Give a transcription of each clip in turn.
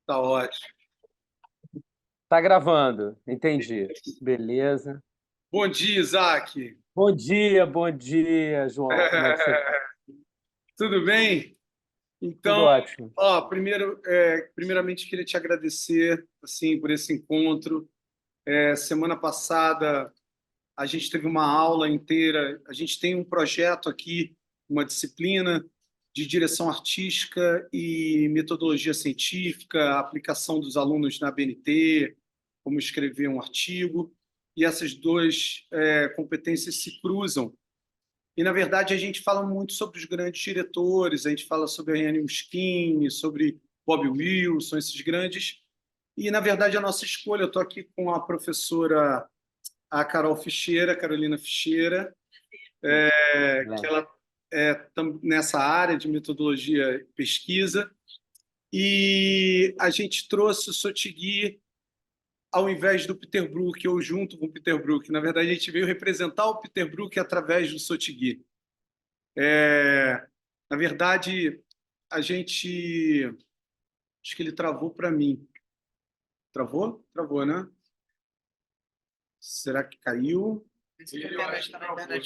Tá ótimo. Tá gravando, entendi. Beleza. Bom dia, Isaac. Bom dia, João. Como é que você tá? Tudo bem? Tudo Então, ótimo. primeiramente queria te agradecer assim por esse encontro. Semana passada a gente teve uma aula inteira. A gente tem um projeto aqui, uma disciplina de direção artística e metodologia científica, aplicação dos alunos na BNT, como escrever um artigo. E essas duas competências se cruzam. E, na verdade, a gente fala muito sobre os grandes diretores, a gente fala sobre a Ariane Muschini, sobre Bob Wilson, esses grandes. E, na verdade, a nossa escolha, eu estou aqui com a professora, a Carol Ficheira, Carolina Ficheira, que Legal. ela nessa área de metodologia e pesquisa. E a gente trouxe o Sotigui ao invés do Peter Brook, ou junto com o Peter Brook. Na verdade, a gente veio representar o Peter Brook através do Sotigui. Na verdade, a gente. Acho que ele travou para mim. Travou? Travou, né? Será que caiu?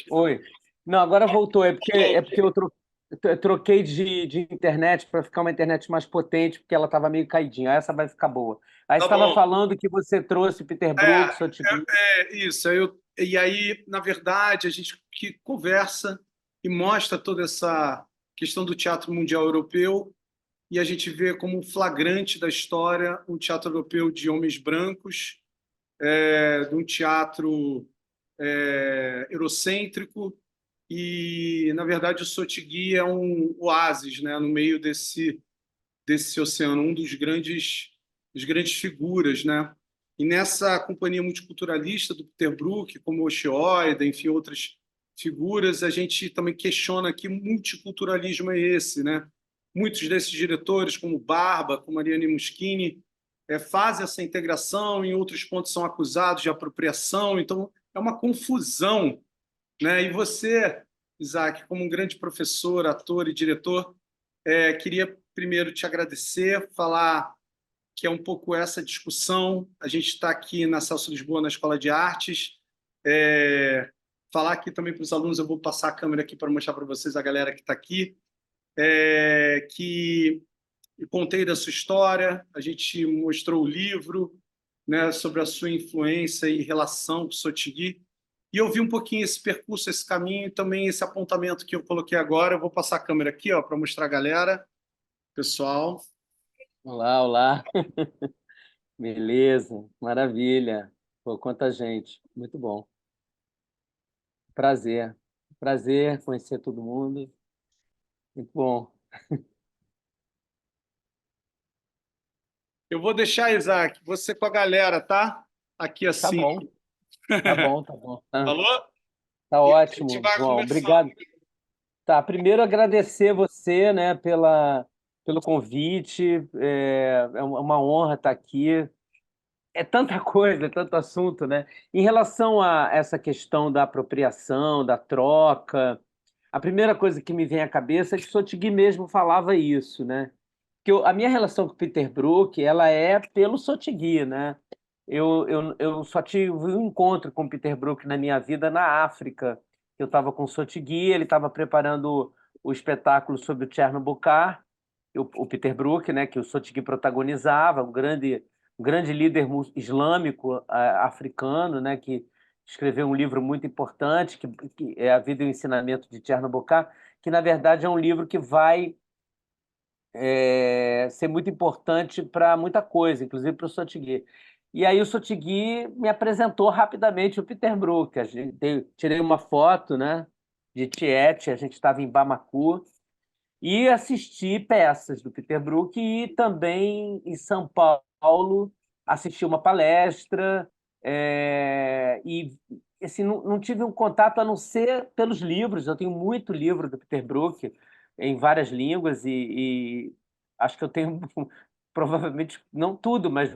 Oi. Não, agora voltou. É porque eu troquei de internet para ficar uma internet mais potente, porque ela estava meio caidinha. Essa vai ficar boa. Aí você Tá estava bom. falando que você trouxe Peter Brook, Sotigui. Isso. E aí, na verdade, a gente que conversa e mostra toda essa questão do teatro mundial europeu e a gente vê como um flagrante da história um teatro europeu de homens brancos, de um teatro eurocêntrico e, na verdade, o Sotigui é um oásis, né, no meio desse oceano, um dos grandes figuras, né? E nessa companhia multiculturalista do Peter Brook, como Oshioida, enfim, outras figuras, a gente também questiona que multiculturalismo é esse, né? Muitos desses diretores, como Barba, como Ariane Muschini, fazem essa integração, em outros pontos são acusados de apropriação, então é uma confusão, né? E você, Isaac, como um grande professor, ator e diretor, queria primeiro te agradecer, falar que é um pouco essa discussão. A gente está aqui na Celso Lisboa, na Escola de Artes. Falar aqui também para os alunos, eu vou passar a câmera aqui para mostrar para vocês a galera que está aqui, que eu contei da sua história, a gente mostrou o livro, né, sobre a sua influência e relação com o Sotigui. E eu vi um pouquinho esse percurso, esse caminho, e também esse apontamento que eu coloquei agora. Eu vou passar a câmera aqui para mostrar a galera, pessoal. Olá, olá. Beleza, maravilha. Pô, quanta gente. Muito bom. Prazer. Prazer conhecer todo mundo. Muito bom. Eu vou deixar, Isaac, você com a galera, tá? Aqui Tá assim. bom, tá bom, tá bom. Falou? Tá E a gente ótimo, vai João. conversando. Obrigado. Tá, primeiro agradecer você, né, pelo convite. É uma honra estar aqui. É tanta coisa, é tanto assunto, né? Em relação a essa questão da apropriação, da troca, a primeira coisa que me vem à cabeça é que Sotigui mesmo falava isso, né? Que a minha relação com o Peter Brook, ela é pelo Sotigui, né? Eu só tive um encontro com o Peter Brook na minha vida na África. Eu estava com o Sotigui, ele estava preparando o espetáculo sobre o Cherno-Bokar, o Peter Brook, né, que o Sotigui protagonizava, um grande líder islâmico africano, né, que escreveu um livro muito importante, que é A Vida e o Ensinamento de Cherno-Bokar, que, na verdade, é um livro que vai ser muito importante para muita coisa, inclusive para o Sotigui. E aí o Sotigui me apresentou rapidamente o Peter Brook. Tirei uma foto, né, de Tiete, a gente estava em Bamako, e assisti peças do Peter Brook e também em São Paulo assisti uma palestra e assim, não tive um contato a não ser pelos livros. Eu tenho muito livro do Peter Brook em várias línguas e acho que eu tenho provavelmente não tudo, mas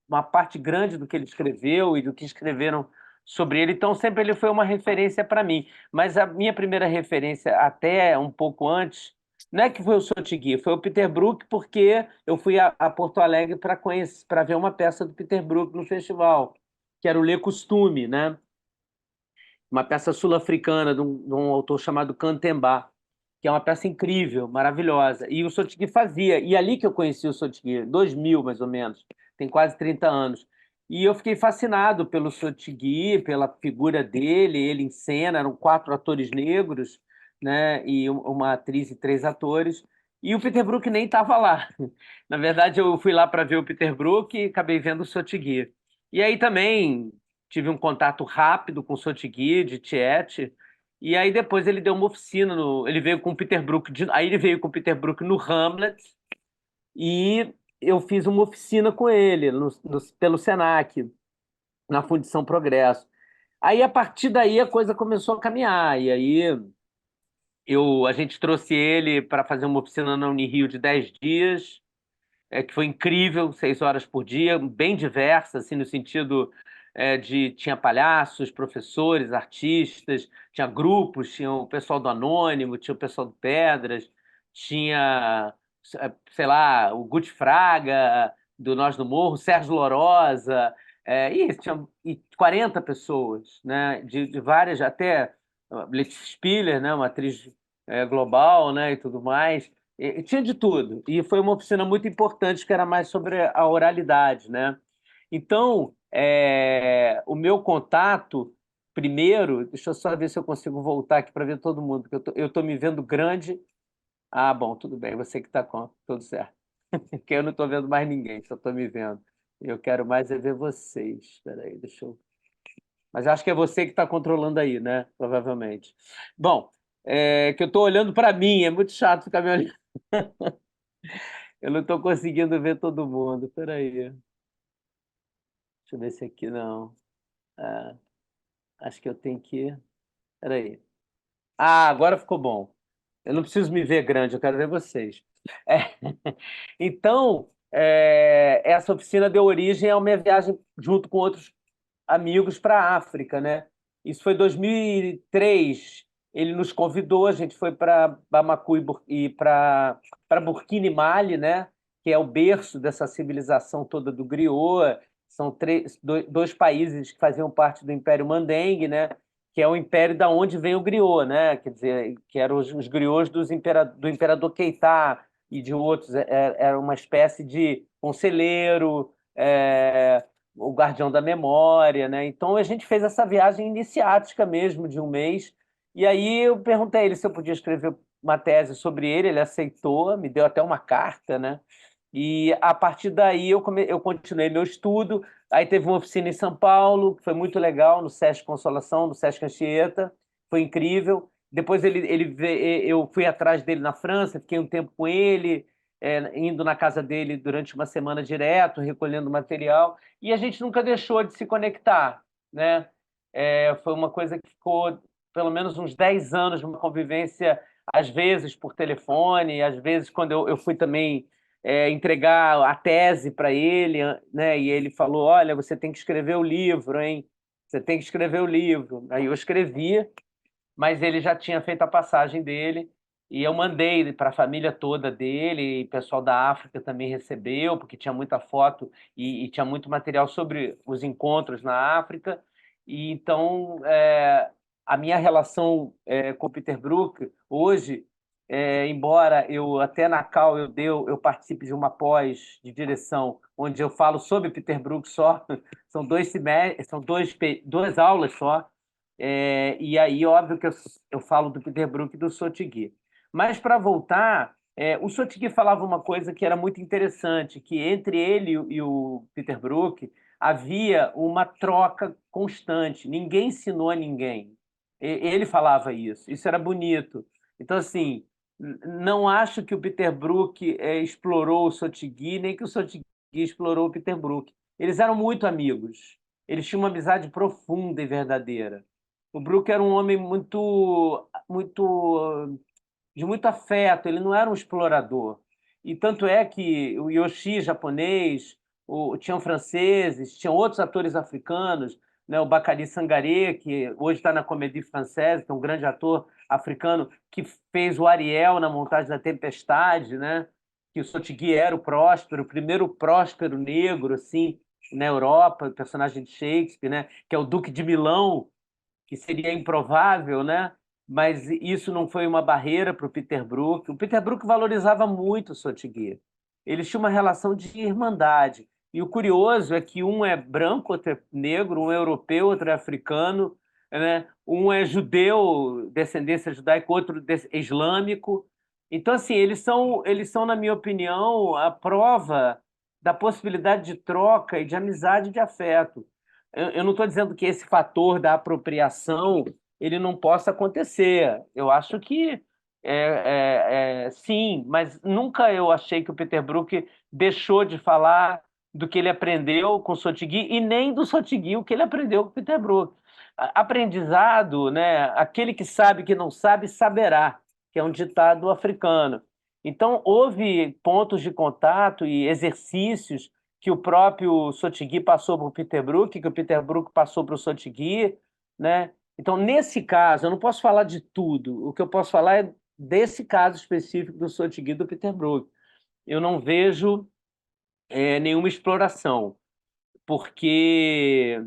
uma parte grande do que ele escreveu e do que escreveram sobre ele. Então sempre ele foi uma referência para mim. Mas a minha primeira referência até um pouco antes Não é que foi o Sotigui, foi o Peter Brook, porque eu fui a Porto Alegre para ver uma peça do Peter Brook no festival, que era o Le Costume, né? Uma peça sul-africana de um autor chamado Kantemba, que é uma peça incrível, maravilhosa. E o Sotigui fazia. E ali que eu conheci o Sotigui, 2000 mais ou menos, tem quase 30 anos. E eu fiquei fascinado pelo Sotigui, pela figura dele, ele em cena, eram 4 atores negros, né, e uma atriz e 3 atores. E o Peter Brook nem estava lá. Na verdade, eu fui lá para ver o Peter Brook e acabei vendo o Sotigui. E aí também tive um contato rápido com o Sotigui, de Tiete, e aí depois ele deu uma oficina ele veio com o Peter Brook, aí ele veio com o Peter Brook no Hamlet, e eu fiz uma oficina com ele pelo Senac, na Fundição Progresso. Aí a partir daí a coisa começou a caminhar, e aí a gente trouxe ele para fazer uma oficina na Unirio de 10 dias, que foi incrível, 6 horas por dia, bem diversa, assim, no sentido tinha palhaços, professores, artistas, tinha grupos, tinha o pessoal do Anônimo, tinha o pessoal do Pedras, tinha, sei lá, o Guti Fraga, do Nós do Morro, Sérgio Lorosa, tinha 40 pessoas, né, de várias, até Letícia Spiller, né, uma atriz global, né, e tudo mais. E tinha de tudo. E foi uma oficina muito importante, que era mais sobre a oralidade, né? Então, o meu contato, primeiro, deixa eu só ver se eu consigo voltar aqui para ver todo mundo, porque eu tô me vendo grande. Ah, bom, tudo bem, você que está com tudo certo. Porque eu não estou vendo mais ninguém, só estou me vendo. Eu quero mais é ver vocês. Espera aí, deixa eu. Mas acho que é você que está controlando aí, né? Provavelmente. Bom, que eu estou olhando para mim, é muito chato ficar me olhando. Eu não estou conseguindo ver todo mundo. Peraí. Deixa eu ver se aqui não. Ah, acho que eu tenho que. Peraí. Ah, agora ficou bom. Eu não preciso me ver grande, eu quero ver vocês. É, Então, essa oficina deu origem a uma viagem junto com outros amigos para a África, né? Isso foi em 2003. Ele nos convidou, a gente foi para Bamako e para Burkina e Mali, né? Que é o berço dessa civilização toda do griot. São dois países que faziam parte do Império Mandeng, né? Que é o império da onde vem o griot, né? Quer dizer, que eram os griots do imperador Keita e de outros. Era uma espécie de conselheiro, o guardião da memória, né? Então a gente fez essa viagem iniciática mesmo de um mês. E aí eu perguntei a ele se eu podia escrever uma tese sobre ele aceitou, me deu até uma carta, né? E a partir daí eu continuei meu estudo. Aí teve uma oficina em São Paulo, que foi muito legal, no Sesc Consolação, no Sesc Anchieta, foi incrível. Depois eu fui atrás dele na França, fiquei um tempo com ele, indo na casa dele durante uma semana direto, recolhendo material, e a gente nunca deixou de se conectar, né? Foi uma coisa que ficou pelo menos uns 10 anos de uma convivência, às vezes por telefone, às vezes quando eu fui também entregar a tese para ele, né? E ele falou: Olha, você tem que escrever o livro, hein? Você tem que escrever o livro. Aí eu escrevi, mas ele já tinha feito a passagem dele e eu mandei para a família toda dele, e o pessoal da África também recebeu, porque tinha muita foto e tinha muito material sobre os encontros na África. E então a minha relação com o Peter Brook hoje, embora eu até na Cal eu participe de uma pós de direção onde eu falo sobre Peter Brook só, são duas aulas só, e aí, óbvio que eu falo do Peter Brook e do Sotigui. Mas, para voltar, o Sotigui falava uma coisa que era muito interessante, que entre ele e o Peter Brook havia uma troca constante. Ninguém ensinou a ninguém. Ele falava isso. Isso era bonito. Então, assim, não acho que o Peter Brook explorou o Sotigui, nem que o Sotigui explorou o Peter Brook. Eles eram muito amigos. Eles tinham uma amizade profunda e verdadeira. O Brook era um homem de muito afeto, ele não era um explorador. E tanto é que o Yoshi japonês, tinham franceses, tinham outros atores africanos, né? O Bakary Sangaré, que hoje está na Comédie Française, que é um grande ator africano que fez o Ariel na montagem da Tempestade, né? Que o Sotigui era o Próspero, o primeiro próspero negro, assim, na Europa, o personagem de Shakespeare, né? Que é o Duque de Milão, que seria improvável, né? Mas isso não foi uma barreira para o Peter Brook. O Peter Brook valorizava muito o Sotigui. Eles tinham uma relação de irmandade. E o curioso é que um é branco, outro é negro, um é europeu, outro é africano, né? Um é judeu, descendência judaica, outro islâmico. Então, assim, eles são, na minha opinião, a prova da possibilidade de troca e de amizade e de afeto. Eu não estou dizendo que esse fator da apropriação ele não possa acontecer. Eu acho que sim, mas nunca eu achei que o Peter Brook deixou de falar do que ele aprendeu com o Sotigui e nem do Sotigui o que ele aprendeu com o Peter Brook. Aprendizado, né? Aquele que sabe que não sabe, saberá, que é um ditado africano. Então, houve pontos de contato e exercícios que o próprio Sotigui passou para o Peter Brook, que o Peter Brook passou para o Sotigui, né? Então, nesse caso, eu não posso falar de tudo. O que eu posso falar é desse caso específico do Sotigui e do Peter Brook. Eu não vejo nenhuma exploração, porque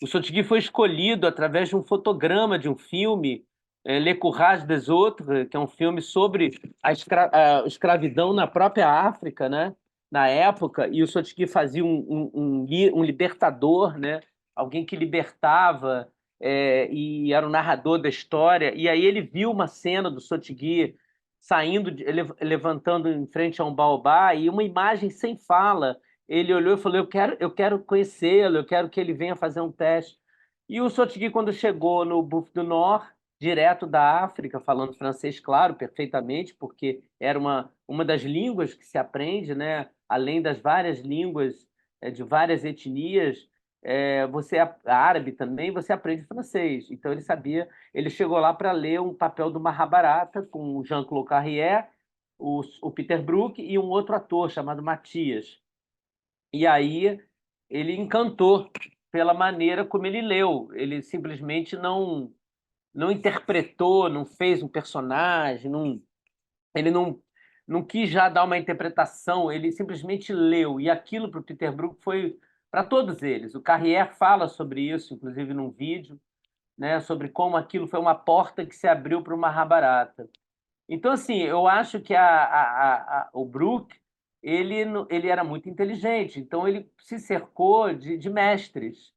o Sotigui foi escolhido através de um fotograma de um filme, Le Courage des Autres, que é um filme sobre a escravidão na própria África, né? Na época, e o Sotigui fazia um libertador, né? Alguém que libertava e era o narrador da história. E aí ele viu uma cena do Sotigui saindo, levantando em frente a um baobá, e uma imagem sem fala. Ele olhou e falou: eu quero conhecê-lo, eu quero que ele venha fazer um teste. E o Sotigui, quando chegou no Buff do Nord, direto da África, falando francês, claro, perfeitamente, porque era uma das línguas que se aprende, né? Além das várias línguas de várias etnias, você árabe também, você aprende francês. Então ele sabia, ele chegou lá para ler um papel do Mahabharata com o Jean-Claude Carrière, o Peter Brook e um outro ator chamado Matias. E aí ele encantou pela maneira como ele leu. Ele simplesmente não interpretou, não fez um personagem, ele não quis já dar uma interpretação, ele simplesmente leu. E aquilo para o Peter Brook foi para todos eles. O Carrière fala sobre isso, inclusive num vídeo, né, sobre como aquilo foi uma porta que se abriu para o Mahabharata. Então, assim, eu acho que o Brook ele era muito inteligente, então ele se cercou de mestres,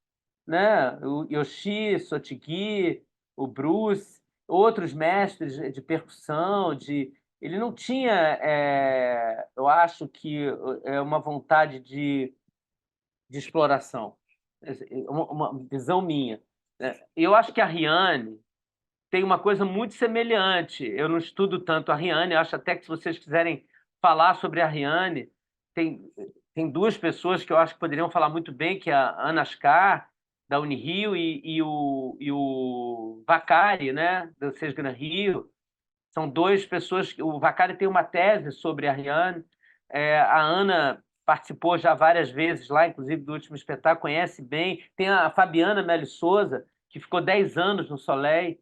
né? O Yoshi, Sotigui, o Bruce, outros mestres de percussão, ele não tinha, eu acho que uma vontade de exploração, uma visão minha, né? Eu acho que a Riane tem uma coisa muito semelhante. Eu não estudo tanto a Riane, acho até que se vocês quiserem falar sobre a Riane, tem, tem duas pessoas que eu acho que poderiam falar muito bem, que é a Ana Ascar, da Unirio, e o Vacari, né, do Sesgran Rio. São duas pessoas. O Vacari tem uma tese sobre a Riane. A Ana participou já várias vezes lá, inclusive do último espetáculo, conhece bem. Tem a Fabiana Meli Souza, que ficou 10 anos no Soleil.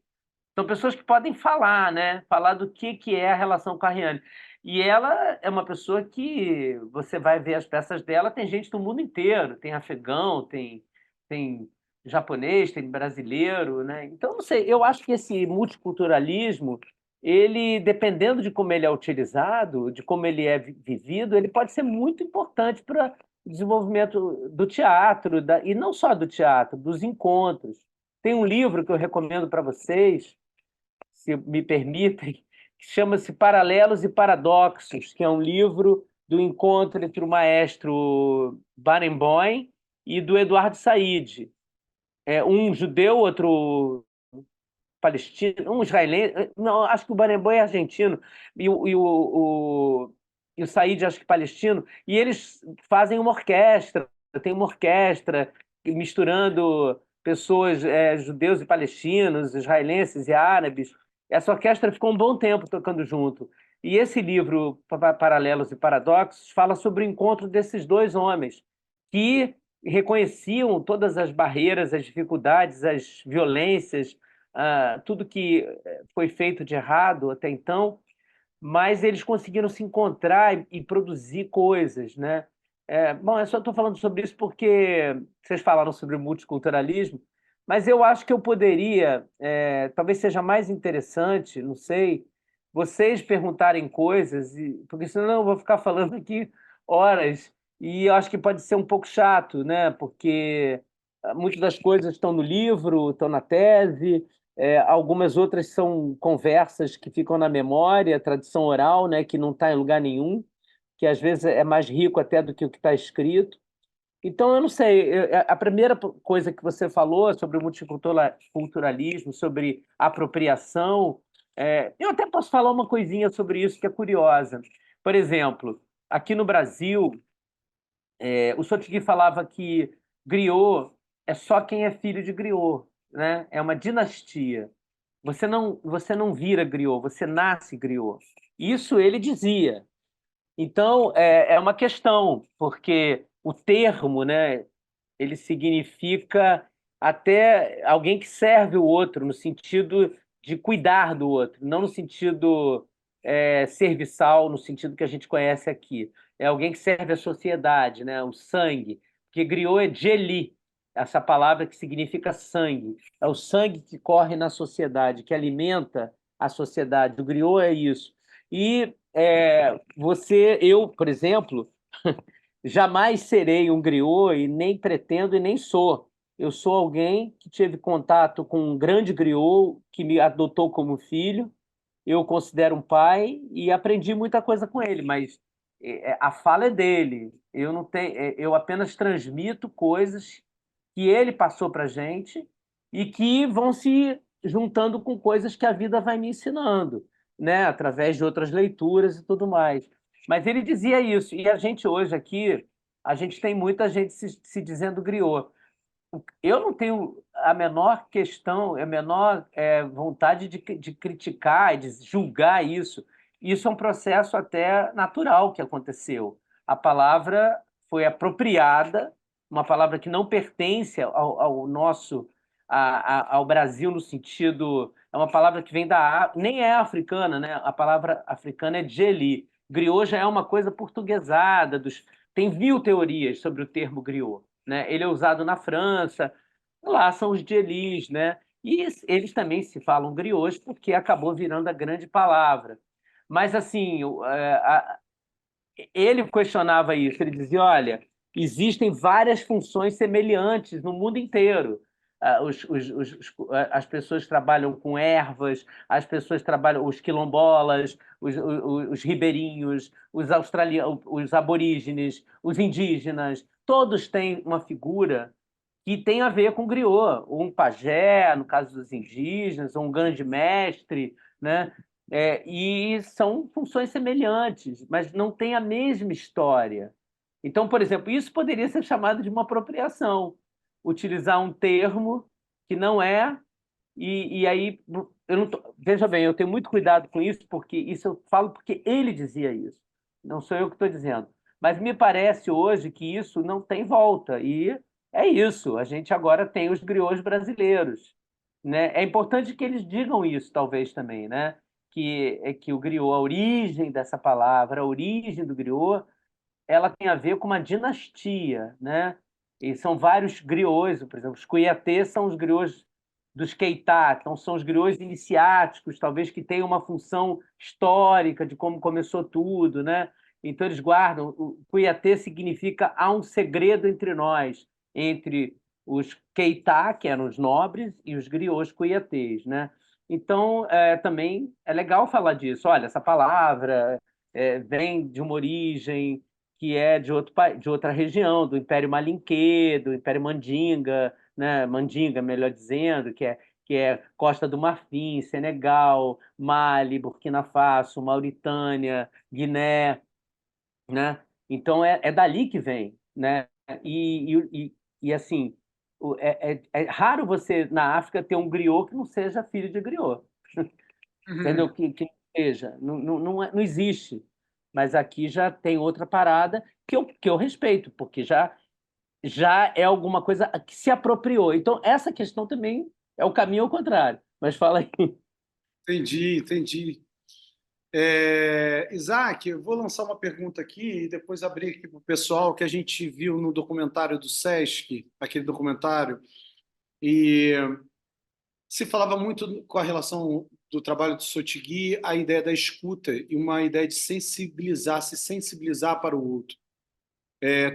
São pessoas que podem falar, né? Falar do que é a relação com a Rihanna. E ela é uma pessoa que você vai ver as peças dela, tem gente do mundo inteiro, tem afegão, tem japonês, tem brasileiro, né? Então, não sei, eu acho que esse multiculturalismo, ele, dependendo de como ele é utilizado, de como ele é vivido, ele pode ser muito importante para o desenvolvimento do teatro, e não só do teatro, dos encontros. Tem um livro que eu recomendo para vocês, se me permitem, que chama-se Paralelos e Paradoxos, que é um livro do encontro entre o maestro Barenboim e do Eduardo Said. Um judeu, outro palestino, um israelense, não, acho que o Barenboim é argentino, e o Said acho que palestino, e eles fazem uma orquestra, tem uma orquestra misturando pessoas, judeus e palestinos, israelenses e árabes. Essa orquestra ficou um bom tempo tocando junto. E esse livro, Paralelos e Paradoxos, fala sobre o encontro desses dois homens, que reconheciam todas as barreiras, as dificuldades, as violências, tudo que foi feito de errado até então, mas eles conseguiram se encontrar e produzir coisas, né? Bom, eu só estou falando sobre isso porque vocês falaram sobre o multiculturalismo, mas eu acho que eu poderia, talvez seja mais interessante, não sei, vocês perguntarem coisas, porque senão eu vou ficar falando aqui horas, e eu acho que pode ser um pouco chato, né? Porque muitas das coisas estão no livro, estão na tese, algumas outras são conversas que ficam na memória, tradição oral, né, que não está em lugar nenhum, que às vezes é mais rico até do que o que está escrito. Então, eu não sei, a primeira coisa que você falou sobre o multiculturalismo, sobre apropriação, eu até posso falar uma coisinha sobre isso que é curiosa. Por exemplo, aqui no Brasil, o Sotigui falava que griot é só quem é filho de griot, né? É uma dinastia. Você não vira griot, você nasce griot. Isso ele dizia. Então, é uma questão, porque o termo, né, ele significa até alguém que serve o outro, no sentido de cuidar do outro, não no sentido serviçal, no sentido que a gente conhece aqui. É alguém que serve a sociedade, né, o sangue, porque griot é jeli, essa palavra que significa sangue. É o sangue que corre na sociedade, que alimenta a sociedade. O griot é isso. E eu, por exemplo, jamais serei um griot e nem pretendo e nem sou. Eu sou alguém que teve contato com um grande griot que me adotou como filho. Eu o considero um pai e aprendi muita coisa com ele, mas a fala é dele. Eu não tenho, eu apenas transmito coisas que ele passou para gente e que vão se juntando com coisas que a vida vai me ensinando, né, através de outras leituras e tudo mais. Mas ele dizia isso, e a gente hoje aqui, a gente tem muita gente se dizendo griot. Eu não tenho a menor questão, a menor vontade de criticar e de julgar isso. Isso é um processo até natural que aconteceu. A palavra foi apropriada, uma palavra que não pertence ao nosso, ao Brasil no sentido, é uma palavra que vem nem é africana, né? A palavra africana é djeli. Griot já é uma coisa portuguesada, tem 1000 teorias sobre o termo griot, né? Ele é usado na França, lá são os djelis, né? E eles também se falam griots porque acabou virando a grande palavra. Mas, assim, ele questionava isso, ele dizia, olha, existem várias funções semelhantes no mundo inteiro. As pessoas trabalham com ervas, as pessoas trabalham, os quilombolas, os ribeirinhos, os australianos, os aborígenes, os indígenas, todos têm uma figura que tem a ver com griot, um pajé, no caso dos indígenas, ou um grande mestre, né? E são funções semelhantes, mas não têm a mesma história. Então, por exemplo, isso poderia ser chamado de uma apropriação, utilizar um termo que não é, e aí eu não veja bem, eu tenho muito cuidado com isso, porque isso eu falo porque ele dizia isso, não sou eu que estou dizendo. Mas me parece hoje que isso não tem volta, e é isso, a gente agora tem os griots brasileiros, né? É importante que eles digam isso, talvez também, né? Que o griot, a origem dessa palavra, a origem do griot, ela tem a ver com uma dinastia, né? E são vários griots, por exemplo, os cuiatês são os griots dos Keita, então são os griots iniciáticos, talvez que tenham uma função histórica de como começou tudo, né? Então eles guardam, o cuiatê significa há um segredo entre nós, entre os Keita, que eram os nobres, e os griots cuiatês, né? Então, também é legal falar disso. Olha, essa palavra vem de uma origem que é de outra região, do Império Malinquê, do Império Mandinga, né? Mandinga, melhor dizendo, que é Costa do Marfim, Senegal, Mali, Burkina Faso, Mauritânia, Guiné, né? Então é dali que vem, né? Assim, é raro você na África ter um griot que não seja filho de griot, entendeu? Uhum. Que não seja, não existe. Mas aqui já tem outra parada que eu respeito, porque já é alguma coisa que se apropriou. Então, essa questão também é o caminho ao contrário. Mas fala aí. Entendi, entendi. Isaac, eu vou lançar uma pergunta aqui e depois abrir aqui para o pessoal que a gente viu no documentário do Sesc, aquele documentário, e se falava muito com a relação do trabalho do Sotigui, a ideia da escuta e uma ideia de sensibilizar, se sensibilizar para o outro.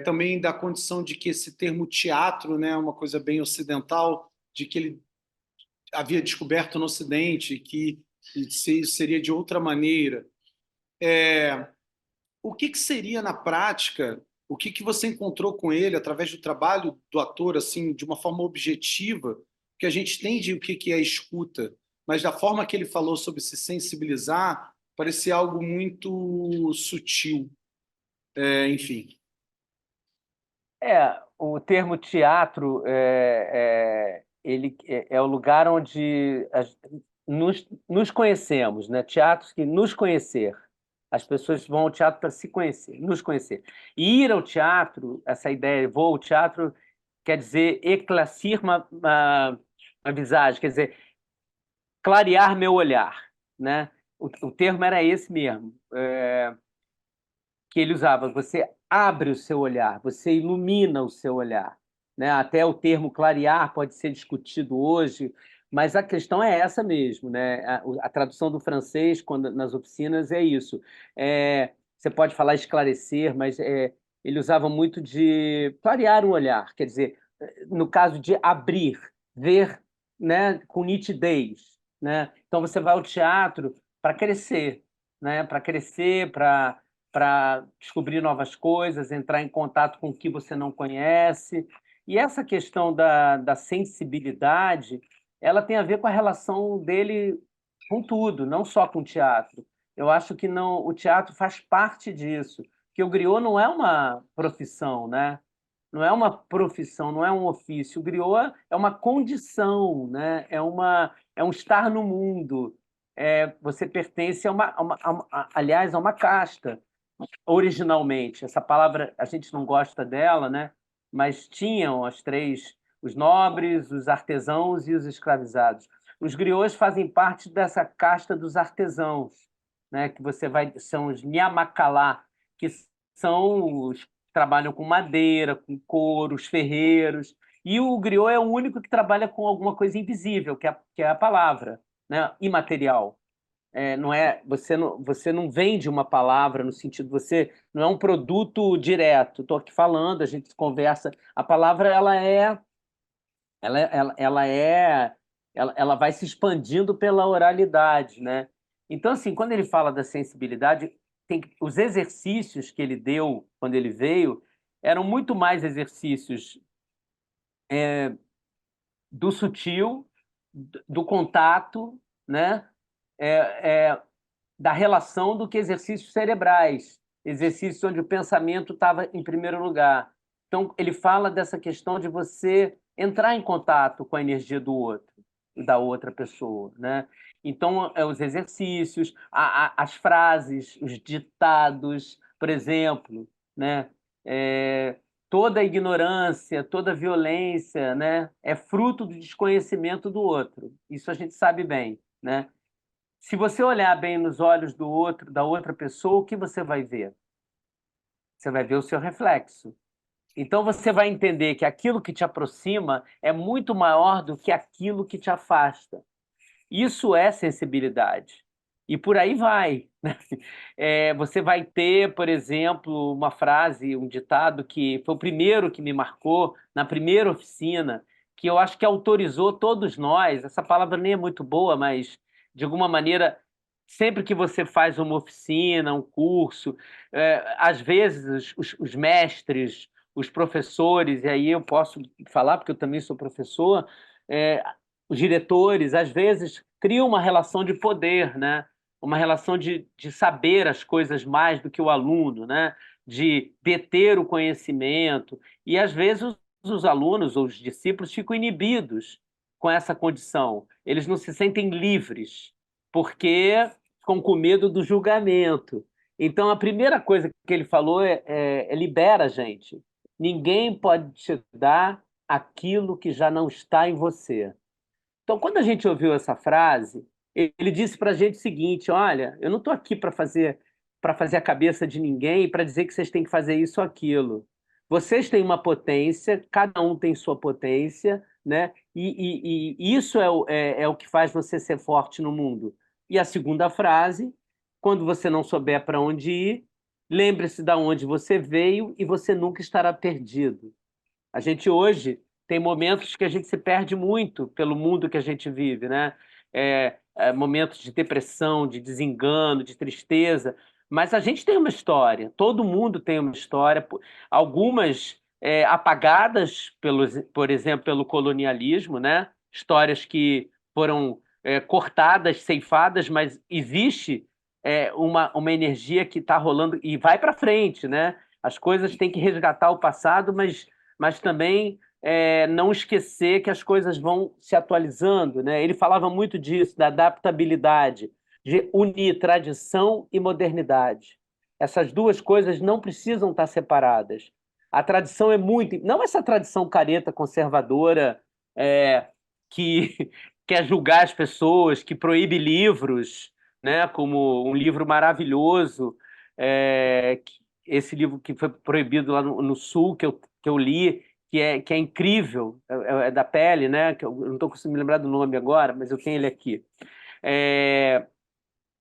Também da condição de que esse termo teatro, né, é uma coisa bem ocidental, de que ele havia descoberto no Ocidente, que seria de outra maneira. O que seria na prática? O que você encontrou com ele através do trabalho do ator, assim, de uma forma objetiva, que a gente entende o que é escuta, mas da forma que ele falou sobre se sensibilizar, parecia algo muito sutil. Enfim. O termo teatro ele é o lugar onde nos conhecemos, né? Teatros que nos conhecer. As pessoas vão ao teatro para se conhecer, nos conhecer. E ir ao teatro, essa ideia, vou ao teatro, quer dizer éclaircir ma visage, quer dizer, clarear meu olhar, né? O termo era esse mesmo. Que ele usava. Você abre o seu olhar, você ilumina o seu olhar, né? Até o termo clarear pode ser discutido hoje, mas a questão é essa mesmo, né? A tradução do francês quando, nas oficinas é isso. Você pode falar esclarecer, mas ele usava muito de clarear o olhar, quer dizer, no caso de abrir, ver, né, com nitidez, né? Então você vai ao teatro para crescer, né? Para crescer, para descobrir novas coisas, entrar em contato com o que você não conhece. E essa questão da sensibilidade, ela tem a ver com a relação dele com tudo, não só com o teatro. Eu acho que não, o teatro faz parte disso, que o griot não é uma profissão, né? Não é uma profissão, não é um ofício. O griot é uma condição, né? É um estar no mundo. Você pertence aliás, a uma casta originalmente. Essa palavra a gente não gosta dela, né? Mas tinham as três, os nobres, os artesãos e os escravizados. Os griots fazem parte dessa casta dos artesãos, né? Que você vai, são os Nhamacalá, que são os que trabalham com madeira, com couro, os ferreiros. E o griot é o único que trabalha com alguma coisa invisível, que é a palavra, né? Imaterial. Não é, você não vende uma palavra no sentido, você não é um produto direto. Estou aqui falando, a gente conversa. A palavra ela é, ela vai se expandindo pela oralidade, né? Então, assim, quando ele fala da sensibilidade, os exercícios que ele deu quando ele veio eram muito mais exercícios do sutil, do contato, né? Da relação do que exercícios cerebrais, exercícios onde o pensamento estava em primeiro lugar. Então, ele fala dessa questão de você entrar em contato com a energia do outro, da outra pessoa, né? Então, os exercícios, as frases, os ditados, por exemplo, né? É, toda ignorância, toda violência, né? É fruto do desconhecimento do outro. Isso a gente sabe bem, né? Se você olhar bem nos olhos do outro, da outra pessoa, o que você vai ver? Você vai ver o seu reflexo. Então você vai entender que aquilo que te aproxima é muito maior do que aquilo que te afasta. Isso é sensibilidade. E por aí vai, né? Você vai ter, por exemplo, uma frase, um ditado que foi o primeiro que me marcou na primeira oficina, que eu acho que autorizou todos nós. Essa palavra nem é muito boa, mas de alguma maneira, sempre que você faz uma oficina, um curso, às vezes os mestres, os professores, e aí eu posso falar porque eu também sou professor, é, os diretores, às vezes, criam uma relação de poder, né? Uma relação de saber as coisas mais do que o aluno, né? De deter o conhecimento. E, às vezes, os alunos ou os discípulos ficam inibidos com essa condição. Eles não se sentem livres, porque ficam com medo do julgamento. Então, a primeira coisa que ele falou libera a gente. ninguém pode te dar aquilo que já não está em você. Então, quando a gente ouviu essa frase, ele disse para a gente o seguinte: olha, eu não estou aqui para fazer a cabeça de ninguém e para dizer que vocês têm que fazer isso ou aquilo. Vocês têm uma potência, cada um tem sua potência, né? E isso é o que faz você ser forte no mundo. E a segunda frase, quando você não souber para onde ir, lembre-se de onde você veio e você nunca estará perdido. A gente hoje tem momentos que a gente se perde muito pelo mundo que a gente vive, né? Momentos de depressão, de desengano, de tristeza. Mas a gente tem uma história, todo mundo tem uma história, algumas apagadas, por exemplo, pelo colonialismo, né? Histórias que foram cortadas, ceifadas, mas existe uma energia que está rolando e vai para frente, né? As coisas têm que resgatar o passado, mas também não esquecer que as coisas vão se atualizando, né? Ele falava muito disso, da adaptabilidade, de unir tradição e modernidade. Essas duas coisas não precisam estar separadas. A tradição é muito. Não essa tradição careta, conservadora, é, que quer julgar as pessoas, que proíbe livros, né? Como um livro maravilhoso, esse livro que foi proibido lá no Sul, que eu li, que é incrível, é da Pele, né? Que eu não estou conseguindo me lembrar do nome agora, mas eu tenho ele aqui. É,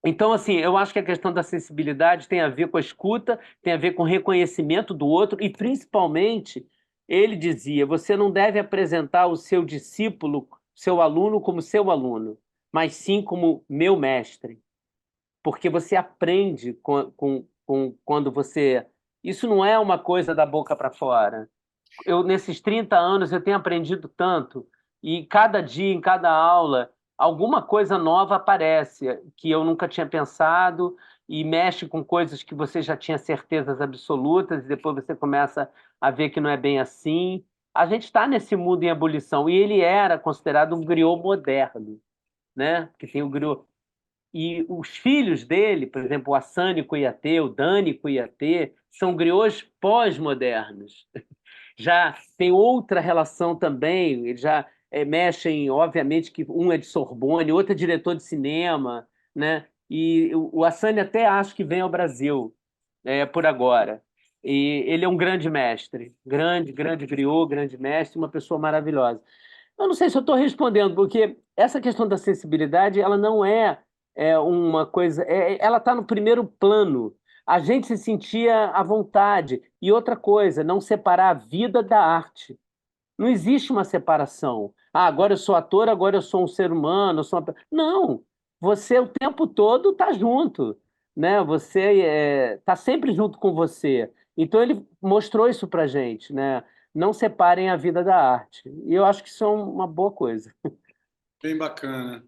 então, assim, eu acho que a questão da sensibilidade tem a ver com a escuta, tem a ver com o reconhecimento do outro, e principalmente, ele dizia: você não deve apresentar o seu discípulo, seu aluno, como seu aluno, mas sim como meu mestre, porque você aprende quando você. Isso não é uma coisa da boca para fora. Nesses 30 anos, eu tenho aprendido tanto, e cada dia, em cada aula, alguma coisa nova aparece que eu nunca tinha pensado e mexe com coisas que você já tinha certezas absolutas, e depois você começa a ver que não é bem assim. A gente está nesse mundo em ebulição, e ele era considerado um griot moderno, né? Que tem o griot. E os filhos dele, por exemplo, o Hassani Kouyaté, o Dani Kouyaté, são griots pós-modernos. Já tem outra relação também, eles já mexem, obviamente, que um é de Sorbonne, outro é diretor de cinema, né? E o Hassani até acho que vem ao Brasil por agora. E ele é um grande mestre, grande, grande griot, grande mestre, uma pessoa maravilhosa. Eu não sei se eu estou respondendo, porque essa questão da sensibilidade, ela não é uma coisa, ela está no primeiro plano. A gente se sentia à vontade. E outra coisa, não separar a vida da arte. Não existe uma separação. Ah, agora eu sou ator, agora eu sou um ser humano, eu sou uma... Não, você o tempo todo está junto, né? Você está sempre junto com você. Então ele mostrou isso para gente, né? Não separem a vida da arte. E eu acho que isso é uma boa coisa. Bem bacana.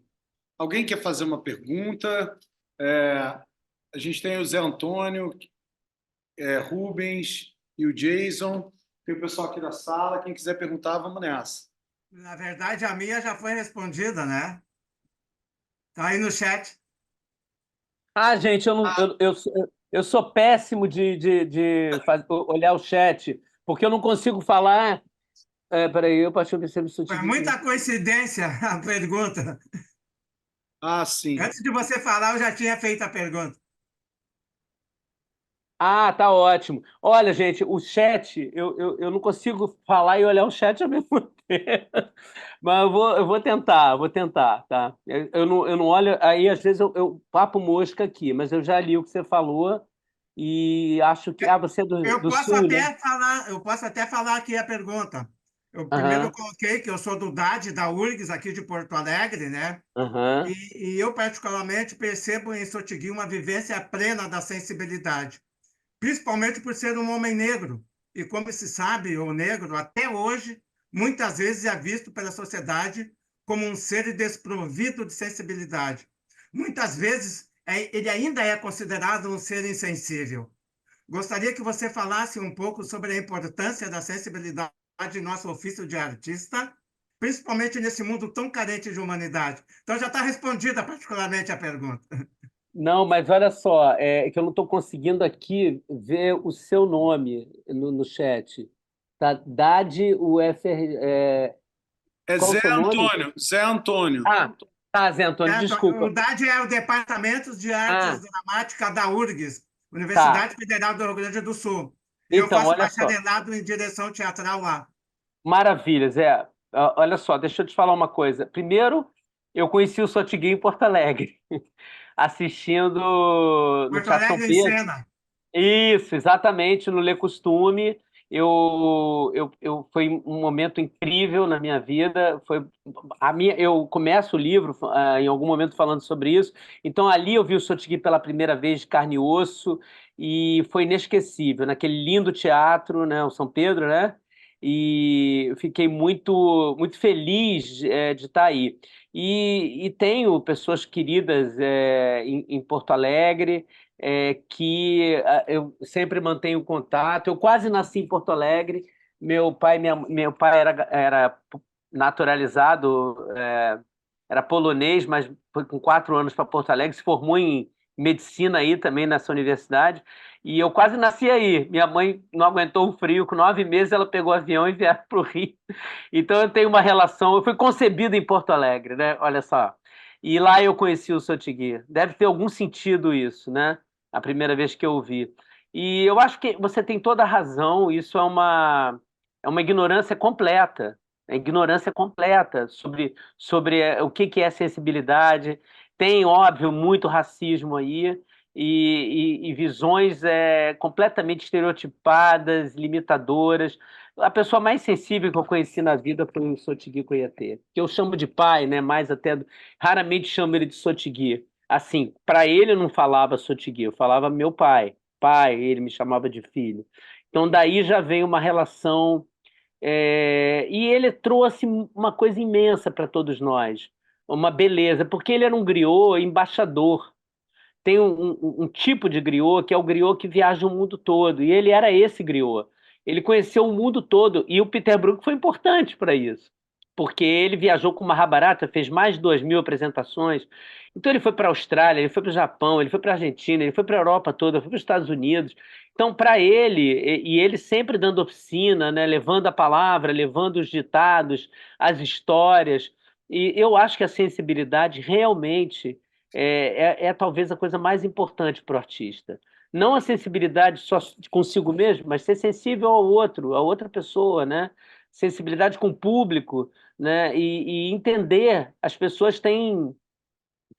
Alguém quer fazer uma pergunta? É, a gente tem o Zé Antônio, Rubens e o Jason. Tem o pessoal aqui da sala. Quem quiser perguntar, vamos nessa. Na verdade, a minha já foi respondida, né? Tá aí no chat. Ah, gente, eu, não, eu sou péssimo de olhar o chat, porque eu não consigo falar. Peraí, eu acho que você me Foi sutil. muita coincidência a pergunta. Ah, sim. Antes de você falar, eu já tinha feito a pergunta. Ah, tá ótimo. Olha, gente, o chat, eu não consigo falar e olhar o chat ao mesmo tempo. Mas eu vou tentar, tá? Eu não olho, aí às vezes eu papo mosca aqui, mas eu já li o que você falou e acho que. Ah, você é do, Eu do posso Sul, né? até falar, eu posso até falar aqui a pergunta. Primeiro eu Aham, coloquei que eu sou do DAD, da URGS, aqui de Porto Alegre, né? aham. E eu, particularmente, percebo em Sotigui uma vivência plena da sensibilidade, principalmente por ser um homem negro. E como se sabe, o negro, até hoje, muitas vezes é visto pela sociedade como um ser desprovido de sensibilidade. Muitas vezes, ele ainda é considerado um ser insensível. Gostaria que você falasse um pouco sobre a importância da sensibilidade em nosso ofício de artista, principalmente nesse mundo tão carente de humanidade. Então, já está respondida particularmente a pergunta. Não, mas olha só, é que eu não estou conseguindo aqui ver o seu nome no chat. Tá, Dade UFR. É Qual o Zé seu nome? Antônio, Zé Antônio. Ah, tá, Zé Antônio, O desculpa. DAD é o Departamento de Artes Ah, Dramáticas da URGS, tá. Universidade Federal do Rio Grande do Sul. E eu Então, faço olha só. bacharelado em direção teatral lá. Maravilhas, é. Olha só, deixa eu te falar uma coisa. Primeiro, eu conheci o Sotiguinho em Porto Alegre, assistindo no Porto Teatro São Alegre em Pedro. cena. Isso, exatamente, no Lê Costume. Foi um momento incrível na minha vida. Eu começo o livro em algum momento falando sobre isso. Então ali eu vi o Sotigui pela primeira vez de carne e osso e foi inesquecível, naquele lindo teatro, né, o São Pedro, né? E eu fiquei muito feliz de estar aí. E tenho pessoas queridas em Porto Alegre que eu sempre mantenho contato. Eu quase nasci em Porto Alegre. Meu pai era naturalizado, era polonês, mas foi com 4 anos para Porto Alegre, se formou em medicina aí também nessa universidade. E eu quase nasci aí. Minha mãe não aguentou o frio, com 9 meses ela pegou o avião e vieram para o Rio. Então eu tenho uma relação. Eu fui concebido em Porto Alegre, né? Olha só. E lá eu conheci o Sotigi. Deve ter algum sentido isso, né? A primeira vez que eu ouvi. E eu acho que você tem toda a razão, isso é uma ignorância completa. É ignorância completa sobre o que é sensibilidade. Tem, óbvio, muito racismo aí e visões completamente estereotipadas, limitadoras. A pessoa mais sensível que eu conheci na vida foi o Sotigui Koyate, que eu chamo de pai, né? Mais até, raramente chamo ele de Sotigui. Assim, para ele eu não falava Sotigui, eu falava meu pai, pai, ele me chamava de filho. Então daí já vem uma relação, e ele trouxe uma coisa imensa para todos nós, uma beleza, porque ele era um griot embaixador. Tem um tipo de griot que é o griot que viaja o mundo todo, e ele era esse griot. Ele conheceu o mundo todo, e o Peter Brook foi importante para isso, porque ele viajou com o Mahabharata, fez mais de 2.000 apresentações. Então ele foi para a Austrália, ele foi para o Japão, ele foi para a Argentina, ele foi para a Europa toda, foi para os Estados Unidos. Então, para ele, e ele sempre dando oficina, né, levando a palavra, levando os ditados, as histórias, e eu acho que a sensibilidade realmente é talvez a coisa mais importante para o artista. Não a sensibilidade só consigo mesmo, mas ser sensível ao outro, a outra pessoa, né? Sensibilidade com o público, né? E entender. As pessoas têm.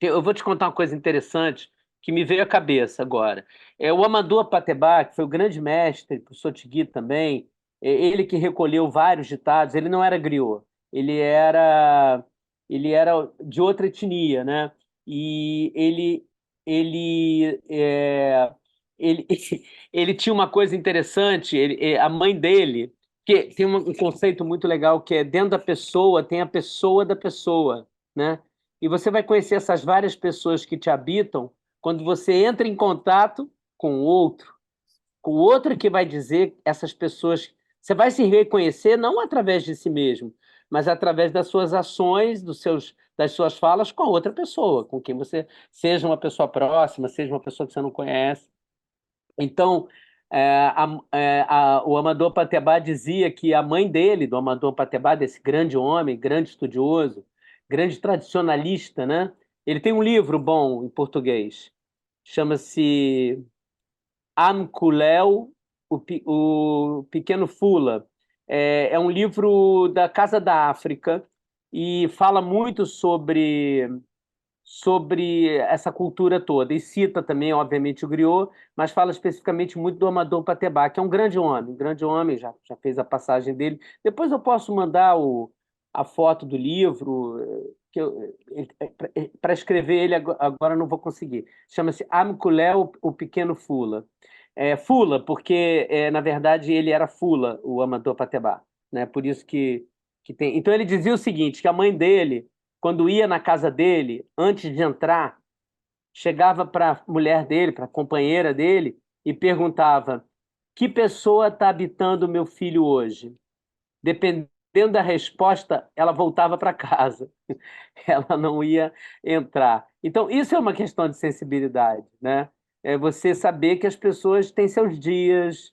Eu vou te contar uma coisa interessante que me veio à cabeça agora. O Amador Patebak, que foi o grande mestre, o Sotigui também, ele que recolheu vários ditados, ele não era griot, ele era, ele era de outra etnia, né? E ele, ele tinha uma coisa interessante, a mãe dele, que tem um conceito muito legal que é dentro da pessoa tem a pessoa da pessoa, né? E você vai conhecer essas várias pessoas que te habitam quando você entra em contato com o outro que vai dizer essas pessoas. Você vai se reconhecer não através de si mesmo, mas através das suas ações, das suas falas com a outra pessoa, com quem você seja uma pessoa próxima, seja uma pessoa que você não conhece. Então, o Amador Patebá dizia que a mãe dele, do Amador Patebá, desse grande homem, grande estudioso, grande tradicionalista, né? Ele tem um livro bom em português, chama-se Amkuléu, o Pequeno Fula. É um livro da Casa da África e fala muito sobre essa cultura toda. E cita também, obviamente, o griot, mas fala especificamente muito do Amador Patebá, que é um grande homem, já fez a passagem dele. Depois eu posso mandar a foto do livro, para escrever ele agora não vou conseguir. Chama-se Amkulé, o Pequeno Fula. Fula, porque, na verdade, ele era Fula, o Amador Patebá. Né? Por isso que tem. Então ele dizia o seguinte, que a mãe dele quando ia na casa dele, antes de entrar, chegava para a mulher dele, para a companheira dele, e perguntava: que pessoa está habitando o meu filho hoje? Dependendo da resposta, ela voltava para casa. Ela não ia entrar. Então, isso é uma questão de sensibilidade, né? É você saber que as pessoas têm seus dias,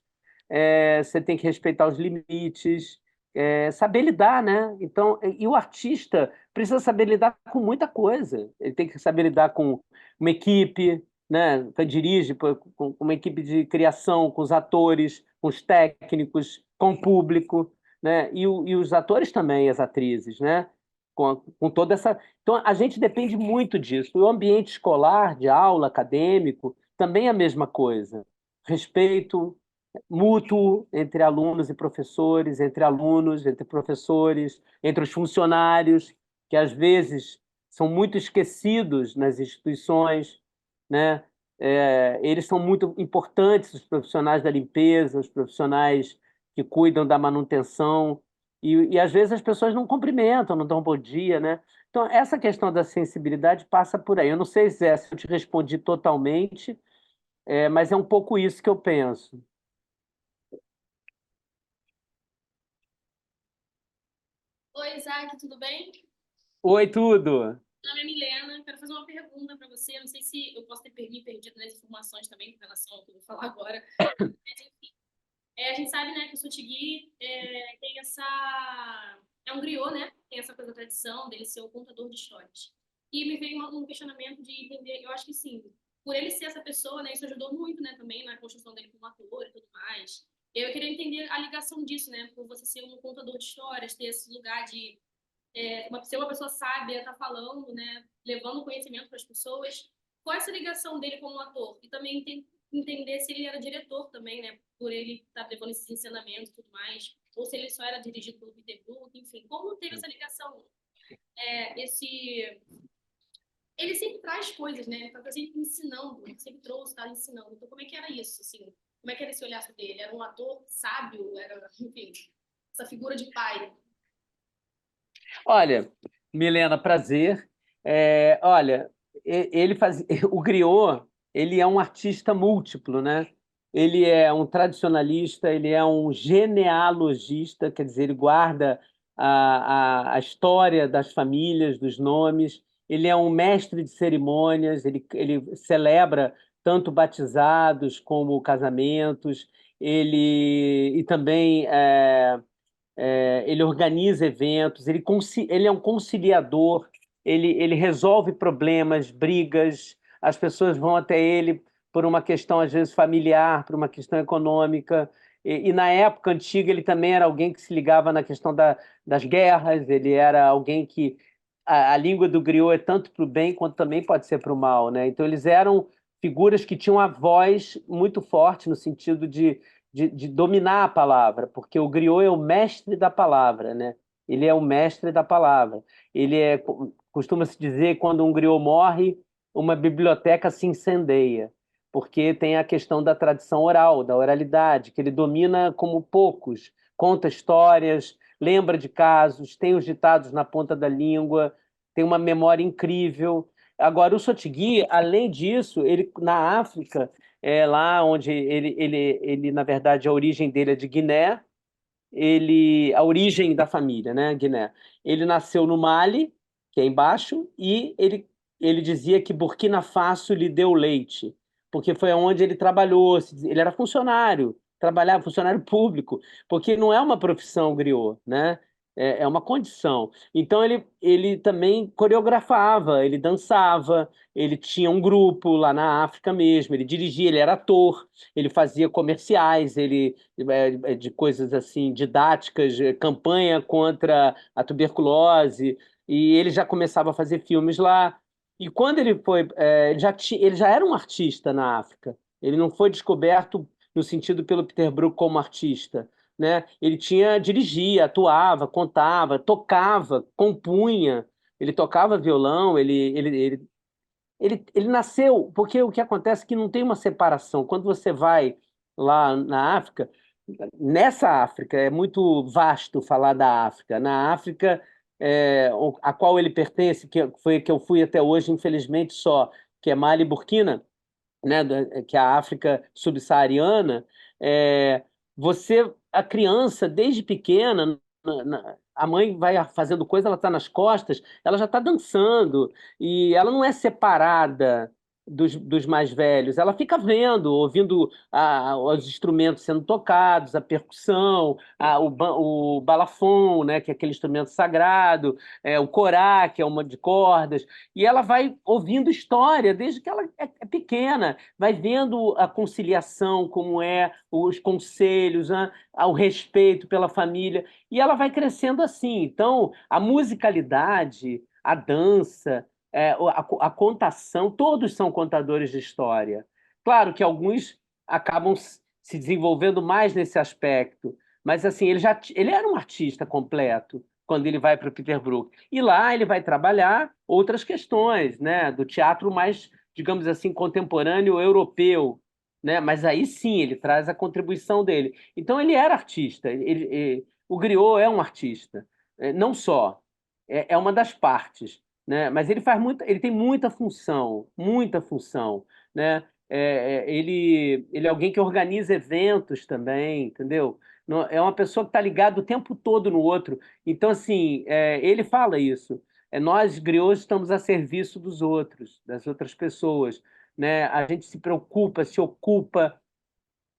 você tem que respeitar os limites, saber lidar, né? Então, e o artista precisa saber lidar com muita coisa. Ele tem que saber lidar com uma equipe, né? Que dirige com uma equipe de criação, com os atores, com os técnicos, com o público, né? E os atores também, as atrizes, né? Com toda essa. Então, a gente depende muito disso. O ambiente escolar, de aula, acadêmico, também é a mesma coisa. Respeito mútuo entre alunos e professores, entre alunos, entre professores, entre os funcionários, que às vezes são muito esquecidos nas instituições, né? Eles são muito importantes, os profissionais da limpeza, os profissionais que cuidam da manutenção, e às vezes as pessoas não cumprimentam, não dão bom dia, né? Então, essa questão da sensibilidade passa por aí. Eu não sei, Zé, se eu te respondi totalmente, mas é um pouco isso que eu penso. Oi, Isaac, tudo bem? Oi, tudo. Meu nome é Milena, quero fazer uma pergunta para você. Não sei se eu posso ter me perdido nas informações também com relação ao que eu vou falar agora. Mas, enfim, a gente sabe, né, que o Sotigui tem essa... É um griot, né? Tem essa coisa da tradição dele ser o contador de histórias. E me veio um questionamento de entender, eu acho que sim, por ele ser essa pessoa, né, isso ajudou muito, né, também na construção dele como ator e tudo mais. Eu queria entender a ligação disso, né, por você ser um contador de histórias, ter esse lugar de ser uma pessoa sábia, tá falando, né, levando conhecimento para as pessoas. Qual é essa ligação dele como ator? E também entender se ele era diretor também, né, por ele estar levando esses ensinamentos e tudo mais, ou se ele só era dirigido pelo Peter Brook, enfim, como teve essa ligação? Ele sempre traz coisas, né? Ele tá sempre ensinando, ele sempre trouxe, tá ensinando. Então, como é que era isso, assim? Como é que era esse olhar dele? Era um ator sábio? Era, enfim, essa figura de pai? Olha, Milena, prazer. Olha, ele faz, o griot, ele é um artista múltiplo, né? Ele é um tradicionalista, ele é um genealogista, quer dizer, ele guarda a história das famílias, dos nomes. Ele é um mestre de cerimônias, ele celebra tanto batizados como casamentos. E também ele organiza eventos, ele é um conciliador, ele resolve problemas, brigas, as pessoas vão até ele por uma questão, às vezes, familiar, por uma questão econômica. E na época antiga, ele também era alguém que se ligava na questão das guerras, ele era alguém que. A língua do griot é tanto para o bem quanto também pode ser para o mal, né? Então, eles eram figuras que tinham a voz muito forte no sentido de dominar a palavra, porque o griot é o mestre da palavra, né? Ele é o mestre da palavra. Costuma-se dizer que quando um griot morre, uma biblioteca se incendeia, porque tem a questão da tradição oral, da oralidade, que ele domina como poucos, conta histórias, lembra de casos, tem os ditados na ponta da língua, tem uma memória incrível. Agora, o Sotigui, além disso, ele na África, lá onde na verdade, a origem dele é de Guiné, a origem da família, né, Guiné. Ele nasceu no Mali, que é embaixo, e ele dizia que Burkina Faso lhe deu leite, porque foi onde ele trabalhou, ele era funcionário, trabalhava, funcionário público, porque não é uma profissão griot, né? É uma condição. Então ele também coreografava, ele dançava, ele tinha um grupo lá na África mesmo, ele dirigia, ele era ator, ele fazia comerciais, de coisas assim didáticas, campanha contra a tuberculose, e ele já começava a fazer filmes lá. E quando ele foi, ele já era um artista na África. Ele não foi descoberto no sentido pelo Peter Brook como artista, né? Ele dirigia, atuava, contava, tocava, compunha. Ele tocava violão, ele nasceu, porque o que acontece é que não tem uma separação. Quando você vai lá na África, nessa África, é muito vasto falar da África. Na África, a qual ele pertence, que eu fui até hoje, infelizmente só, que é Mali e Burkina, né, que é a África subsaariana, a criança, desde pequena, a mãe vai fazendo coisa, ela está nas costas, ela já está dançando, e ela não é separada dos mais velhos. Ela fica vendo, ouvindo os instrumentos sendo tocados, a percussão, o balafon, né, que é aquele instrumento sagrado, o corá, que é uma de cordas, e ela vai ouvindo história desde que ela é pequena, vai vendo a conciliação, como é, os conselhos, né, o respeito pela família, e ela vai crescendo assim. Então, a musicalidade, a dança, a contação, todos são contadores de história. Claro que alguns acabam se desenvolvendo mais nesse aspecto, mas assim, ele era um artista completo quando ele vai para o Peter Brook. E lá ele vai trabalhar outras questões, né, do teatro mais, digamos assim, contemporâneo europeu, né? Mas aí sim ele traz a contribuição dele. Então ele era artista. O Griot é um artista, não só, é uma das partes, né? Mas ele tem muita função, né? Ele é alguém que organiza eventos também, entendeu? É uma pessoa que está ligada o tempo todo no outro. Então, assim, ele fala isso. Nós, griots, estamos a serviço dos outros, das outras pessoas, né? A gente se preocupa, se ocupa.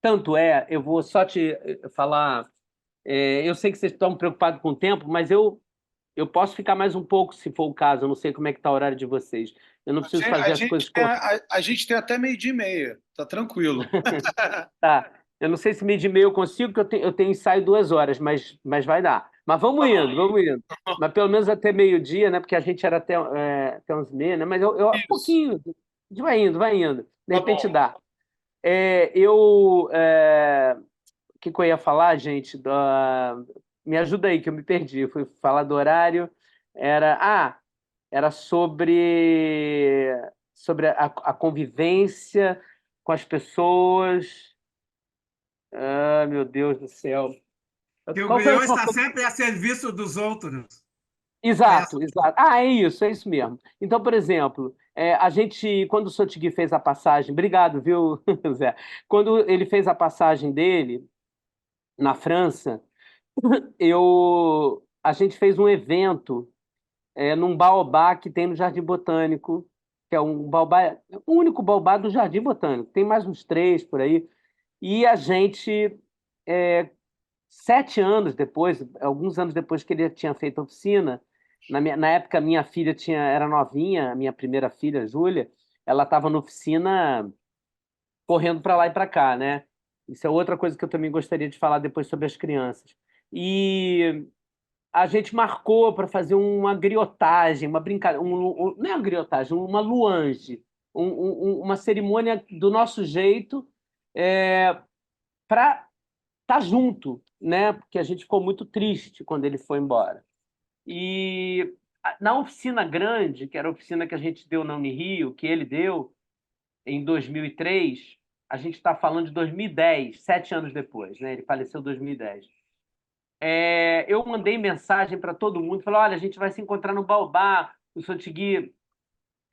Tanto eu vou só te falar. Eu sei que vocês estão preocupados com o tempo, mas eu posso ficar mais um pouco, se for o caso. Eu não sei como é que está o horário de vocês. Eu não preciso fazer as coisas corretas. A gente tem até 12h30, tá tranquilo. Tá. Eu não sei se meio de meio eu consigo, porque eu tenho ensaio 2 horas, mas vai dar. Mas vamos indo, vamos indo. Mas pelo menos até meio-dia, né? Porque a gente era até 11h30, né? Mas um Isso, pouquinho. Vai indo, vai indo. De tá repente bom. dá. O que eu ia falar, gente? Me ajuda aí, que eu me perdi. Fui falar do horário. Era sobre a convivência com as pessoas. Ah, meu Deus do céu. Que o Qual foi a griot última está coisa? sempre a serviço dos outros. Foi essa. Exato, exato. É isso mesmo. Então, por exemplo, a gente, quando o Sotigui fez a passagem, obrigado, viu, Zé? Quando ele fez a passagem dele na França, a gente fez um evento num baobá que tem no Jardim Botânico, que é um baobá, o único baobá do Jardim Botânico. Tem mais uns 3 por aí. E a gente, é, 7 anos depois, alguns anos depois que ele tinha feito a oficina, na época minha filha era novinha, a minha primeira filha, Júlia, ela estava na oficina correndo para lá e para cá, né? Isso é outra coisa que eu também gostaria de falar depois sobre as crianças. E a gente marcou para fazer uma griotagem, uma brincadeira, não é uma griotagem, uma luange, uma cerimônia do nosso jeito, para estar junto, né? Porque a gente ficou muito triste quando ele foi embora. E na oficina grande, que era a oficina que a gente deu na Unirio, que ele deu em 2003, a gente está falando de 2010, 7 anos depois, né? Ele faleceu em 2010. Eu mandei mensagem para todo mundo, falei, olha, a gente vai se encontrar no Baobá, o Sotigui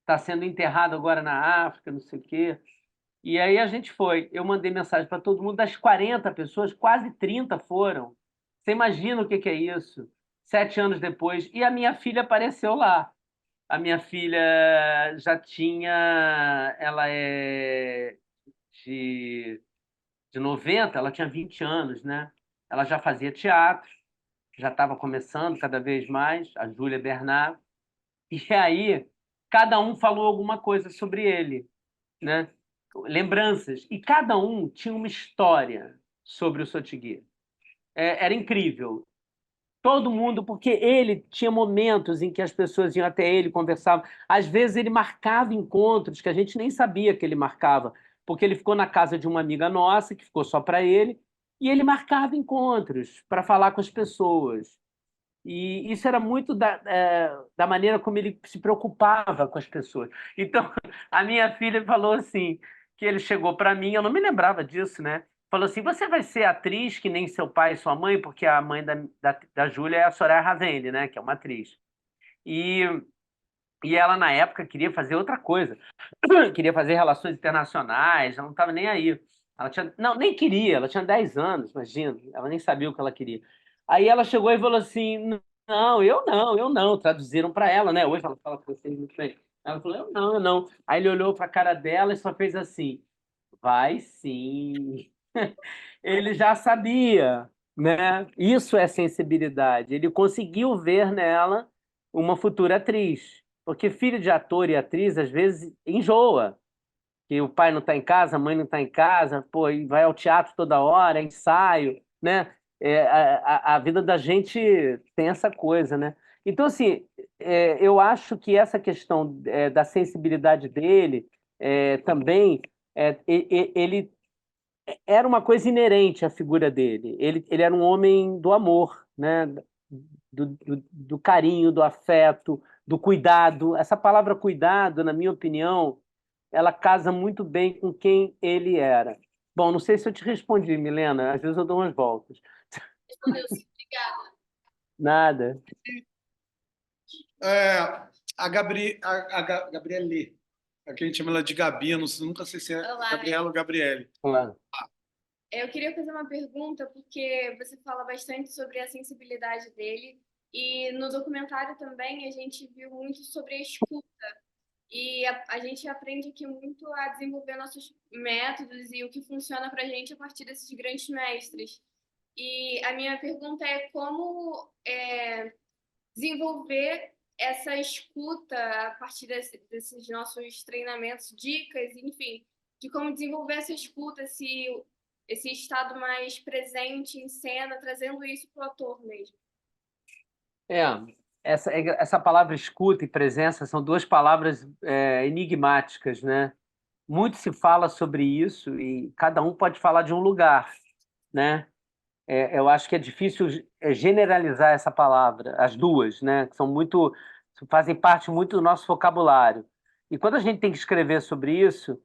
está sendo enterrado agora na África, não sei o quê. E aí a gente foi. Eu mandei mensagem para todo mundo, das 40 pessoas, quase 30 foram. Você imagina o que é isso? 7 anos depois. E a minha filha apareceu lá. A minha filha já tinha. Ela é de 90, ela tinha 20 anos, né? Ela já fazia teatro, já estava começando cada vez mais, a Júlia Bernard. E aí, cada um falou alguma coisa sobre ele, né? Lembranças. E cada um tinha uma história sobre o Sotigui. Era incrível. Todo mundo, porque ele tinha momentos em que as pessoas iam até ele, conversavam. Às vezes ele marcava encontros que a gente nem sabia que ele marcava, porque ele ficou na casa de uma amiga nossa, que ficou só para ele, e ele marcava encontros para falar com as pessoas. E isso era muito da maneira como ele se preocupava com as pessoas. Então, a minha filha falou assim, que ele chegou para mim, eu não me lembrava disso, né? Falou assim, você vai ser atriz que nem seu pai e sua mãe, porque a mãe da Júlia é a Soraya Ravendi, né? Que é uma atriz. E, e ela, na época, queria fazer outra coisa. Queria fazer relações internacionais, ela não estava nem aí. Não, nem queria, ela tinha 10 anos, imagina, ela nem sabia o que ela queria. Aí ela chegou e falou assim: não, eu não, traduziram para ela, né? Hoje ela fala francês muito bem. Ela falou, eu não, eu não. Aí ele olhou para a cara dela e só fez assim, vai sim. Ele já sabia, né? Isso é sensibilidade. Ele conseguiu ver nela uma futura atriz. Porque filho de ator e atriz, às vezes, enjoa. Que o pai não está em casa, a mãe não está em casa, pô, e vai ao teatro toda hora, é ensaio, né? A vida da gente tem essa coisa, né? Então, assim, eu acho que essa questão da sensibilidade dele também, ele era uma coisa inerente à figura dele. Ele era um homem do amor, né? Do carinho, do afeto, do cuidado. Essa palavra cuidado, na minha opinião, ela casa muito bem com quem ele era. Bom, não sei se eu te respondi, Milena. Às vezes eu dou umas voltas. Respondeu sim, obrigada. Nada. É, Gabriele, aqui a gente chama ela de Gabi, eu nunca sei se é Olá. Gabriela ou Gabriele. Olá. Eu queria fazer uma pergunta, porque você fala bastante sobre a sensibilidade dele, e no documentário também a gente viu muito sobre a escuta, e a gente aprende aqui muito a desenvolver nossos métodos e o que funciona para a gente a partir desses grandes mestres. E a minha pergunta é como desenvolver essa escuta a partir desses nossos treinamentos, dicas, enfim, de como desenvolver essa escuta, esse estado mais presente em cena, trazendo isso para o ator mesmo. É, essa palavra escuta e presença são duas palavras enigmáticas, né? Muito se fala sobre isso e cada um pode falar de um lugar, né? Eu acho que é difícil generalizar essa palavra, as duas, né? Que são muito, fazem parte muito do nosso vocabulário. E quando a gente tem que escrever sobre isso,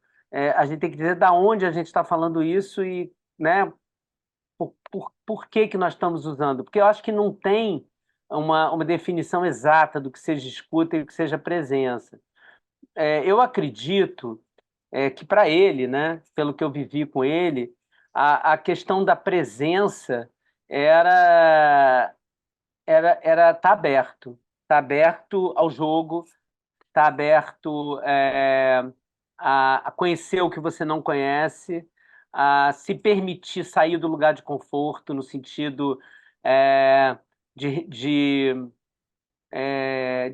a gente tem que dizer da onde a gente está falando isso e, né, por que que nós estamos usando. Porque eu acho que não tem uma definição exata do que seja escuta e do que seja presença. Eu acredito que para ele, né, pelo que eu vivi com ele, a questão da presença era tá aberto ao jogo, tá aberto a conhecer o que você não conhece, a se permitir sair do lugar de conforto no sentido é, de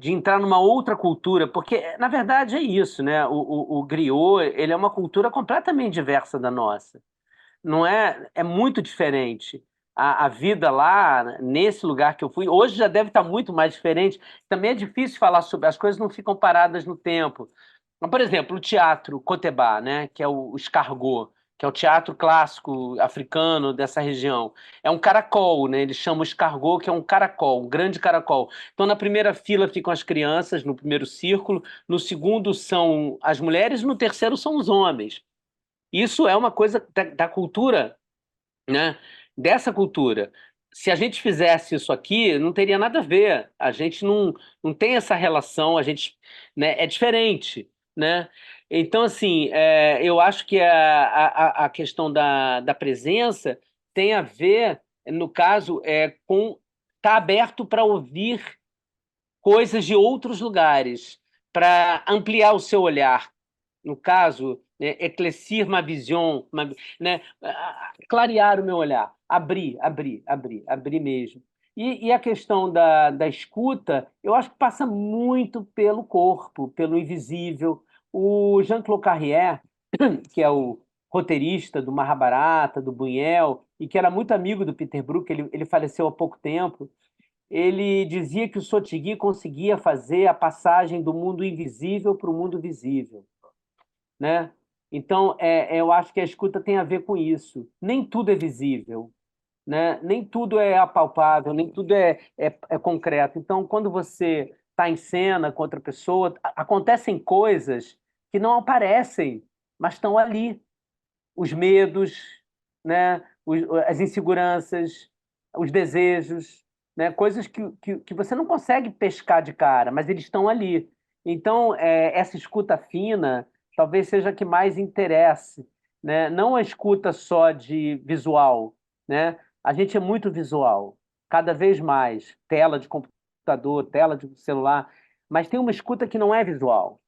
de entrar numa outra cultura, porque na verdade é isso, né? O griot, ele é uma cultura completamente diversa da nossa. Não é, é muito diferente. A vida lá, nesse lugar que eu fui, hoje já deve estar muito mais diferente. Também é difícil falar sobre, as coisas não ficam paradas no tempo. Mas, por exemplo, o teatro Cotebá, né, que é o escargot, que é o teatro clássico africano dessa região. É um caracol, né? Eles chamam o escargot, que é um caracol, um grande caracol. Então, na primeira fila ficam as crianças, no primeiro círculo, no segundo são as mulheres, no terceiro são os homens. Isso é uma coisa da cultura, né? Dessa cultura. Se a gente fizesse isso aqui, não teria nada a ver. A gente não tem essa relação, a gente, né, é diferente, né? Então, assim, eu acho que a questão da presença tem a ver, no caso, com estar aberto para ouvir coisas de outros lugares, para ampliar o seu olhar. No caso, né, éclaircir ma vision, né, clarear o meu olhar, abrir mesmo. E a questão da escuta, eu acho que passa muito pelo corpo, pelo invisível. O Jean-Claude Carrière, que é o roteirista do Mahabharata, do Buñuel, e que era muito amigo do Peter Brook, ele faleceu há pouco tempo, ele dizia que o Sotigui conseguia fazer a passagem do mundo invisível para o mundo visível, né? Então, eu acho que a escuta tem a ver com isso. Nem tudo é visível, né? Nem tudo é apalpável, nem tudo é concreto. Então, quando você está em cena com outra pessoa, acontecem coisas que não aparecem, mas estão ali. Os medos, né? As inseguranças, os desejos, né? Coisas que você não consegue pescar de cara, mas eles estão ali. Então, essa escuta fina talvez seja a que mais interesse, né? Não a escuta só de visual, né? A gente é muito visual, cada vez mais, tela de computador, tela de celular, mas tem uma escuta que não é visual,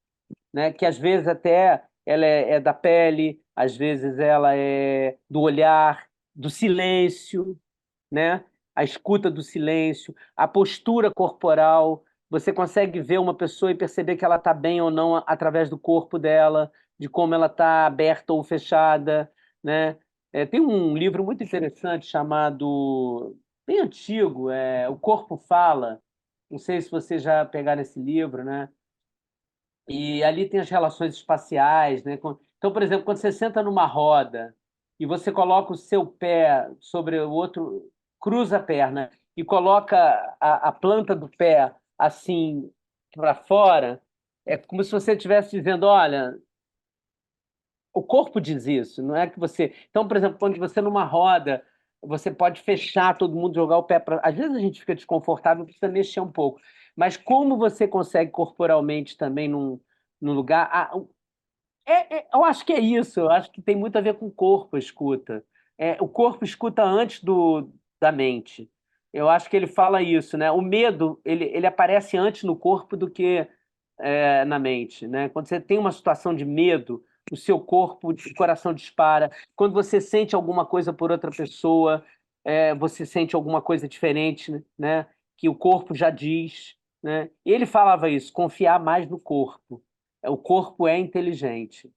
né? Que às vezes até ela é da pele, às vezes ela é do olhar, do silêncio, né? A escuta do silêncio, a postura corporal. Você consegue ver uma pessoa e perceber que ela está bem ou não através do corpo dela, de como ela está aberta ou fechada, né? Tem um livro muito interessante chamado, bem antigo, O Corpo Fala. Não sei se você já pegaram esse livro, né? E ali tem as relações espaciais, né? Então, por exemplo, quando você senta numa roda e você coloca o seu pé sobre o outro, cruza a perna e coloca a planta do pé assim para fora, é como se você estivesse dizendo, olha, o corpo diz isso, não é que você. Então, por exemplo, quando você numa roda, você pode fechar todo mundo, jogar o pé para. Às vezes a gente fica desconfortável, precisa mexer um pouco. Mas como você consegue corporalmente também num lugar. Eu acho que é isso, eu acho que tem muito a ver com o corpo, a escuta. O corpo escuta antes da mente. Eu acho que ele fala isso, né? O medo, ele aparece antes no corpo do que na mente, né? Quando você tem uma situação de medo, o seu corpo, o coração dispara. Quando você sente alguma coisa por outra pessoa, você sente alguma coisa diferente, né? Que o corpo já diz, né? E ele falava isso, confiar mais no corpo. O corpo é inteligente,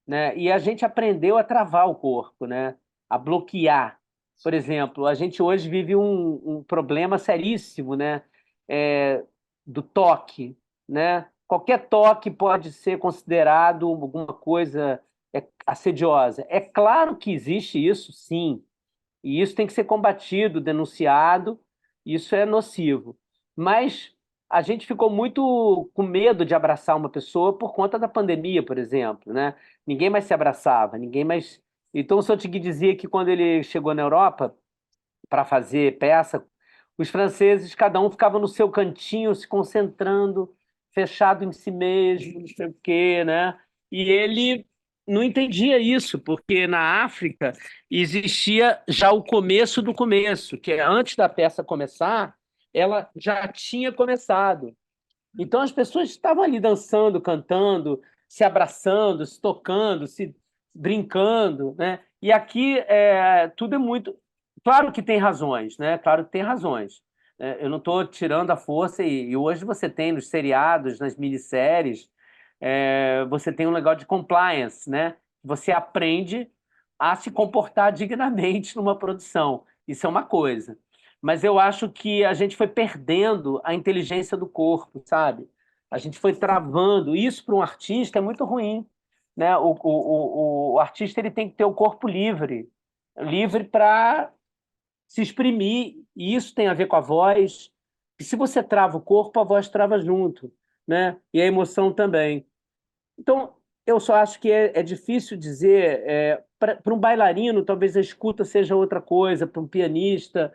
né? E a gente aprendeu a travar o corpo, né? A bloquear. Por exemplo, a gente hoje vive um problema seríssimo, né? É, do toque, né? Qualquer toque pode ser considerado alguma coisa assediosa. É claro que existe isso, sim, e isso tem que ser combatido, denunciado, isso é nocivo. Mas a gente ficou muito com medo de abraçar uma pessoa por conta da pandemia, por exemplo, né? Ninguém mais se abraçava, ninguém mais. Então, o Sotigui dizia que quando ele chegou na Europa para fazer peça, os franceses, cada um ficava no seu cantinho, se concentrando, fechado em si mesmo, não sei o quê, né? E ele não entendia isso, porque na África existia já o começo do começo, que é antes da peça começar, ela já tinha começado. Então as pessoas estavam ali dançando, cantando, se abraçando, se tocando, se brincando, né? E aqui tudo é muito. Claro que tem razões, né? Claro que tem razões. Eu não estou tirando a força, e hoje você tem nos seriados, nas minisséries, você tem um negócio de compliance, né? Você aprende a se comportar dignamente numa produção. Isso é uma coisa. Mas eu acho que a gente foi perdendo a inteligência do corpo, sabe? A gente foi travando. Isso para um artista é muito ruim, né? O artista ele tem que ter o corpo livre, livre para se exprimir. E isso tem a ver com a voz. E se você trava o corpo, a voz trava junto, né? E a emoção também. Então, eu só acho que é difícil dizer. Para um bailarino, talvez a escuta seja outra coisa, para um pianista,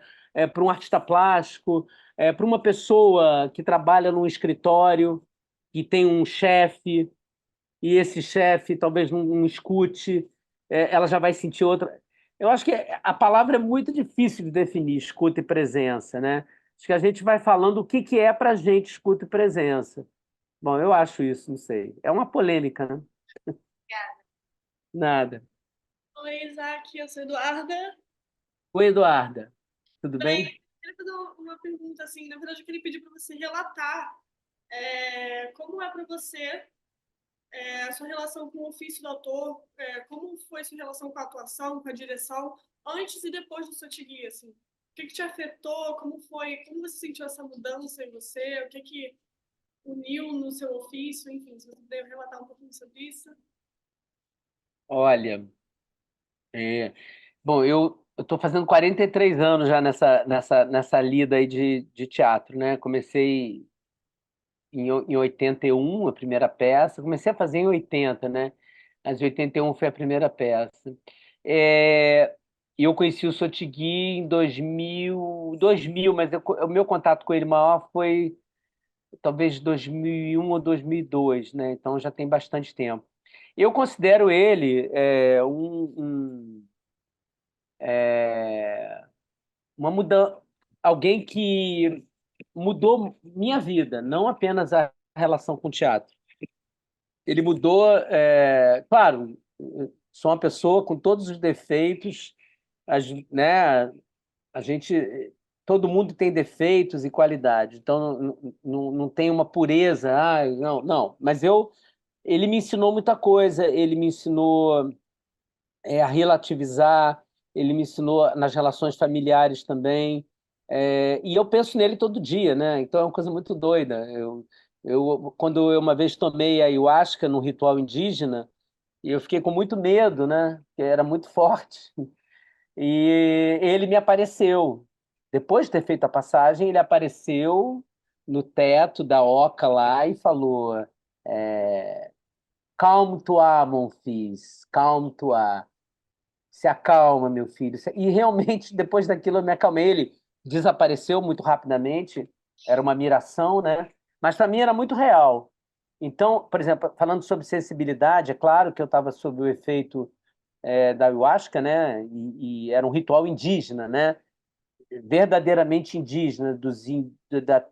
para um artista plástico, para uma pessoa que trabalha num escritório, que tem um chefe, e esse chefe talvez não escute, ela já vai sentir outra. Eu acho que a palavra é muito difícil de definir, escuta e presença, né? Acho que a gente vai falando o que é para a gente escuta e presença. Bom, eu acho isso, não sei. É uma polêmica, né? Nada. Oi, Isaac, eu sou Eduarda. Oi, Eduarda. Tudo Bem, bem? eu queria fazer uma pergunta assim. Na verdade, eu queria pedir para você relatar como é para você a sua relação com o ofício do autor, como foi sua relação com a atuação, com a direção, antes e depois do Sotigui, assim. O que te afetou? Como foi? Como você sentiu essa mudança em você? O que uniu no seu ofício? Enfim, se você puder relatar um pouquinho sobre isso. Olha, é, bom, eu estou fazendo 43 anos já nessa lida aí de teatro, né? Comecei em 81, a primeira peça. Comecei a fazer em 80, né? Mas em 81 foi a primeira peça. E eu conheci o Sotigui em 2000, mas o meu contato com ele maior foi talvez 2001 ou 2002, né? Então já tem bastante tempo. Eu considero ele uma mudança, alguém que mudou minha vida, não apenas a relação com o teatro. ele mudou, claro, sou uma pessoa com todos os defeitos, né, a gente, todo mundo tem defeitos e qualidades, então não tem uma pureza, não, não, mas ele me ensinou muita coisa, ele me ensinou a relativizar, ele me ensinou nas relações familiares também, e eu penso nele todo dia, né? Então é uma coisa muito doida. Quando eu uma vez tomei a ayahuasca num ritual indígena, e eu fiquei com muito medo, né? Porque era muito forte. E ele me apareceu. Depois de ter feito a passagem, ele apareceu no teto da oca lá e falou: Calme-toi, mon fils, calme-toi. Se acalma, meu filho. E realmente, depois daquilo, eu me acalmei. Ele desapareceu muito rapidamente, era uma miração, né? Mas para mim era muito real. Então, por exemplo, falando sobre sensibilidade, é claro que eu estava sob o efeito da ayahuasca, né? E era um ritual indígena, né? Verdadeiramente indígena,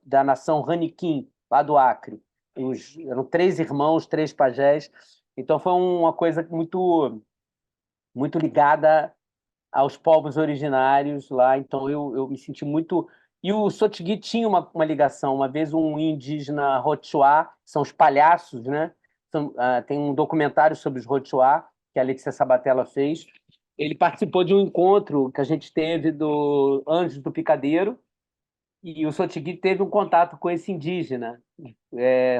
da nação Raniquim, lá do Acre. Eram 3 irmãos, 3 pajés. Então foi uma coisa muito, muito ligada aos povos originários lá, então eu me senti muito. E o Sotigui tinha uma ligação. Uma vez um indígena Rotuá, são os palhaços, né? Tem um documentário sobre os Rotuá, que a Letícia Sabatella fez. Ele participou de um encontro que a gente teve do Anjos do Picadeiro, e o Sotigui teve um contato com esse indígena,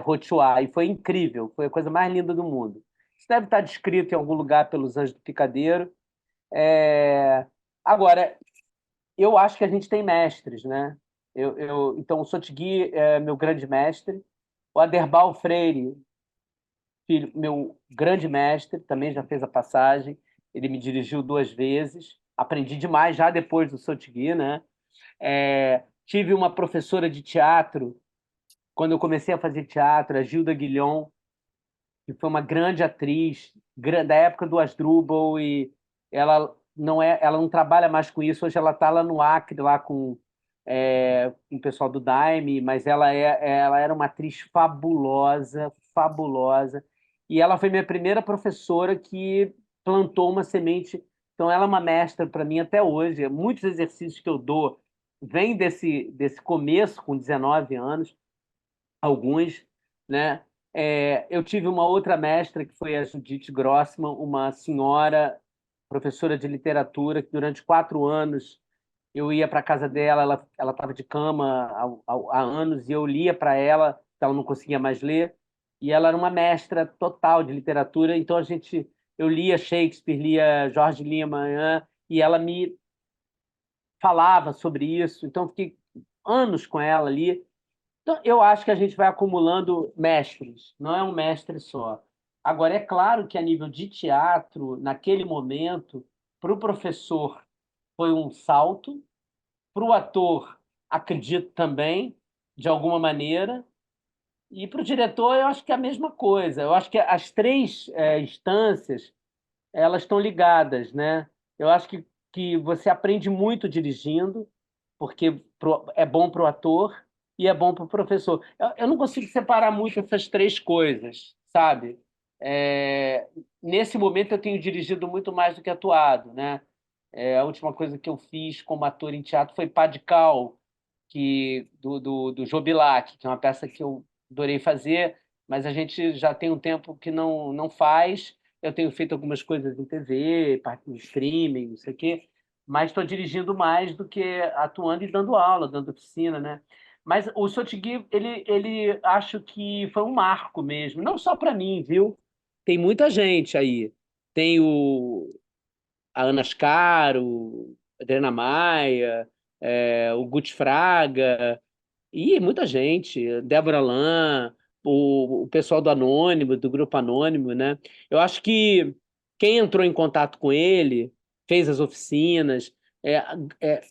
Rotuá, e foi incrível, foi a coisa mais linda do mundo. Isso deve estar descrito em algum lugar pelos Anjos do Picadeiro. É, Agora, eu acho que a gente tem mestres, né? Então, o Sotigui é meu grande mestre. O Aderbal Freire, filho, meu grande mestre, também já fez a passagem. Ele me dirigiu 2 vezes. Aprendi demais já depois do Sotigui, né? Tive uma professora de teatro, quando eu comecei a fazer teatro, a Gilda Guilhom, que foi uma grande atriz da época do Asdrubal, e ela não trabalha mais com isso. Hoje ela está lá no Acre, lá com o pessoal do Daime, mas ela era uma atriz fabulosa, fabulosa, e ela foi minha primeira professora que plantou uma semente. Então ela é uma mestra para mim até hoje. Muitos exercícios que eu dou vêm desse começo, com 19 anos, alguns, né? Eu tive uma outra mestra, que foi a Judith Grossman, uma senhora professora de literatura, que durante 4 anos eu ia para a casa dela. Ela estava de cama há anos, e eu lia para ela, porque ela não conseguia mais ler, e ela era uma mestra total de literatura. Então eu lia Shakespeare, lia Jorge Lima, né? E ela me falava sobre isso. Então eu fiquei anos com ela ali. Então, eu acho que a gente vai acumulando mestres, não é um mestre só. Agora, é claro que a nível de teatro, naquele momento, para o professor foi um salto, para o ator, acredito também, de alguma maneira, e para o diretor, eu acho que é a mesma coisa. Eu acho que as 3 instâncias, elas estão ligadas, né? Eu acho que você aprende muito dirigindo, porque é bom para o ator e é bom para o professor. Eu não consigo separar muito essas 3 coisas, sabe? É, Nesse momento eu tenho dirigido muito mais do que atuado, né? A última coisa que eu fiz como ator em teatro foi Pá de Cal, do Joe Bilac, que é uma peça que eu adorei fazer, mas a gente já tem um tempo que não faz. Eu tenho feito algumas coisas em TV, parte de streaming, não sei o quê, mas estou dirigindo mais do que atuando e dando aula, dando oficina, né? Mas o Sotigui, ele acho que foi um marco mesmo, não só para mim, viu? Tem muita gente aí. Tem a Ana Ascaro, a Adriana Maia, o Guti Fraga, e muita gente, Débora Lan, o pessoal do Anônimo, do Grupo Anônimo, né? Eu acho que quem entrou em contato com ele, fez as oficinas, é, é,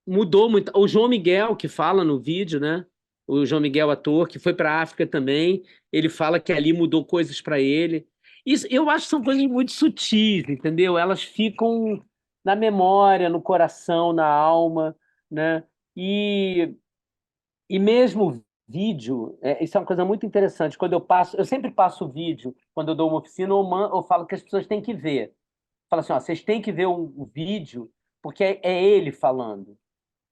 mudou muito. O João Miguel, que fala no vídeo, né? O João Miguel, ator, que foi para a África também, ele fala que ali mudou coisas para ele. Isso, eu acho que são coisas muito sutis, entendeu? Elas ficam na memória, no coração, na alma, né? E mesmo vídeo, isso é uma coisa muito interessante. Quando eu sempre passo vídeo, quando eu dou uma oficina, eu falo que as pessoas têm que ver. Falo assim, ó, vocês têm que ver o vídeo, porque é ele falando.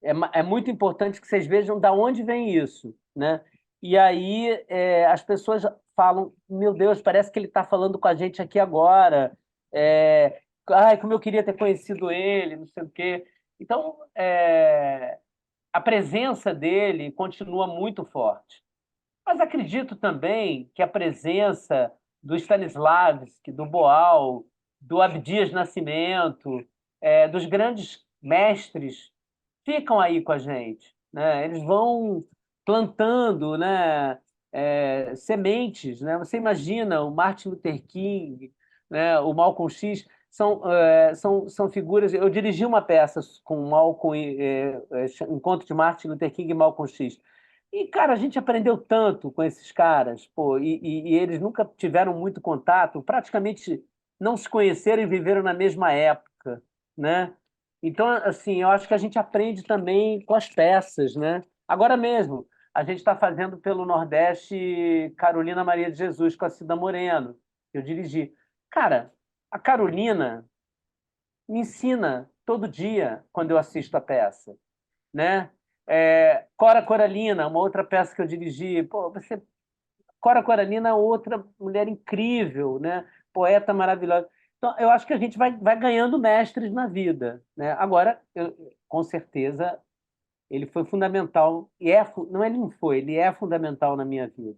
É muito importante que vocês vejam da onde vem isso, né? E aí as pessoas falam, meu Deus, parece que ele está falando com a gente aqui agora. Ai, como eu queria ter conhecido ele, não sei o quê. Então, a presença dele continua muito forte. Mas acredito também que a presença do Stanislavski, do Boal, do Abdias Nascimento, dos grandes mestres, ficam aí com a gente, né? Eles vão plantando, né, sementes, né? Você imagina o Martin Luther King, né, o Malcolm X, são figuras. Eu dirigi uma peça com Malcolm, encontro de Martin Luther King e Malcolm X. E, cara, a gente aprendeu tanto com esses caras, pô, e eles nunca tiveram muito contato, praticamente não se conheceram e viveram na mesma época, né? Então, assim, eu acho que a gente aprende também com as peças, né? Agora mesmo, a gente está fazendo pelo Nordeste Carolina Maria de Jesus com a Cida Moreno. Eu dirigi. Cara, a Carolina me ensina todo dia quando eu assisto a peça, né? Cora Coralina, uma outra peça que eu dirigi. Pô, Cora Coralina é outra mulher incrível, né? Poeta maravilhosa. Então, eu acho que a gente vai ganhando mestres na vida, né? Agora, com certeza, ele foi fundamental, não, ele não foi, ele é fundamental na minha vida.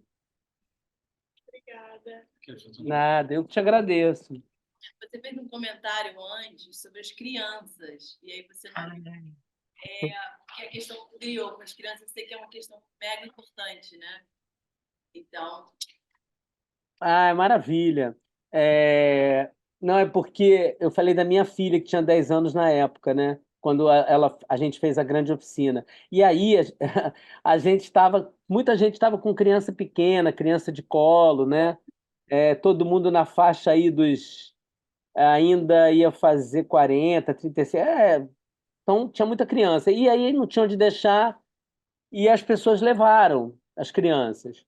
Obrigada. Nada, eu que te agradeço. Você fez um comentário antes sobre as crianças, e aí você não. Que a questão do griot com as crianças, eu sei que é uma questão mega importante, né? Então. Ah, maravilha. Não, é porque eu falei da minha filha, que tinha 10 anos na época, né? Quando a gente fez a grande oficina. E aí a gente muita gente estava com criança pequena, criança de colo, né? Todo mundo na faixa aí ainda ia fazer 40, 36. Então tinha muita criança. E aí não tinha onde deixar, e as pessoas levaram as crianças.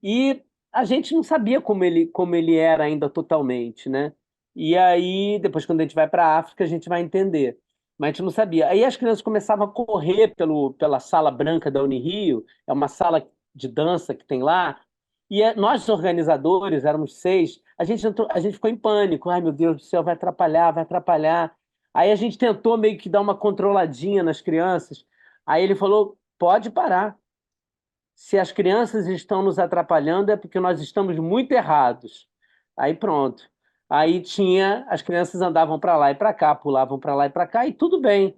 E a gente não sabia como ele era ainda totalmente, né? E aí, depois, quando a gente vai para a África, a gente vai entender. Mas a gente não sabia. Aí as crianças começavam a correr pela Sala Branca da Unirio, é uma sala de dança que tem lá, e nós, organizadores, éramos 6, a gente ficou em pânico. Ai, meu Deus do céu, vai atrapalhar, vai atrapalhar. Aí a gente tentou meio que dar uma controladinha nas crianças. Aí ele falou: pode parar. Se as crianças estão nos atrapalhando, é porque nós estamos muito errados. Aí pronto. Aí as crianças andavam para lá e para cá, pulavam para lá e para cá, e tudo bem.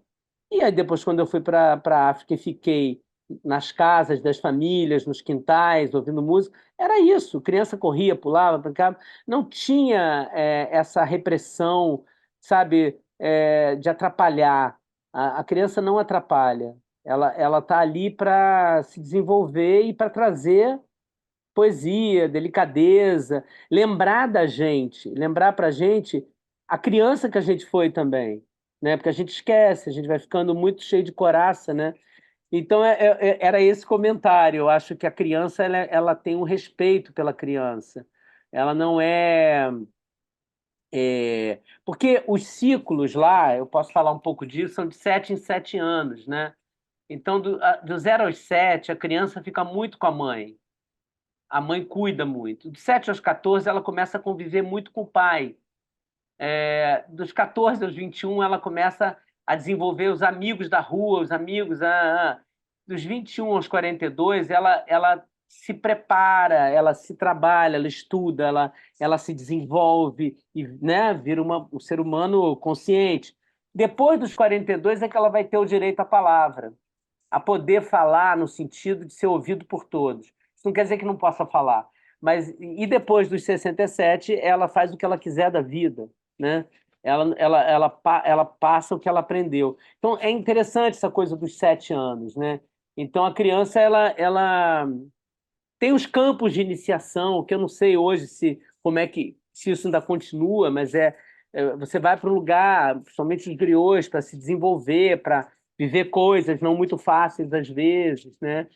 E aí depois, quando eu fui para a África e fiquei nas casas das famílias, nos quintais, ouvindo música, era isso. Criança corria, pulava para cá. Não tinha essa repressão, sabe, de atrapalhar. A criança não atrapalha. Ela está ali para se desenvolver e para trazer poesia, delicadeza, lembrar da gente, lembrar para a gente a criança que a gente foi também, né? Porque a gente esquece, a gente vai ficando muito cheio de coraça, né? Então era esse comentário. Eu acho que a criança ela tem um respeito pela criança. Ela não porque os ciclos lá, eu posso falar um pouco disso, são de 7 em 7 anos, né? Então, do 0 aos 7, a criança fica muito com a mãe. A mãe cuida muito. Dos 7 aos 14, ela começa a conviver muito com o pai. Dos 14 aos 21, ela começa a desenvolver os amigos da rua, os amigos. Dos 21 aos 42, ela se prepara, ela se trabalha, ela estuda, ela se desenvolve e, né, vira um ser humano consciente. Depois dos 42 é que ela vai ter o direito à palavra, a poder falar no sentido de ser ouvido por todos. Isso não quer dizer que não possa falar, mas e depois dos 67 ela faz o que ela quiser da vida, né? Ela passa o que ela aprendeu. Então é interessante essa coisa dos 7 anos, né? Então a criança ela tem os campos de iniciação, que eu não sei hoje se isso ainda continua, mas você vai para um lugar, principalmente os griots, para se desenvolver, para viver coisas não muito fáceis às vezes, né?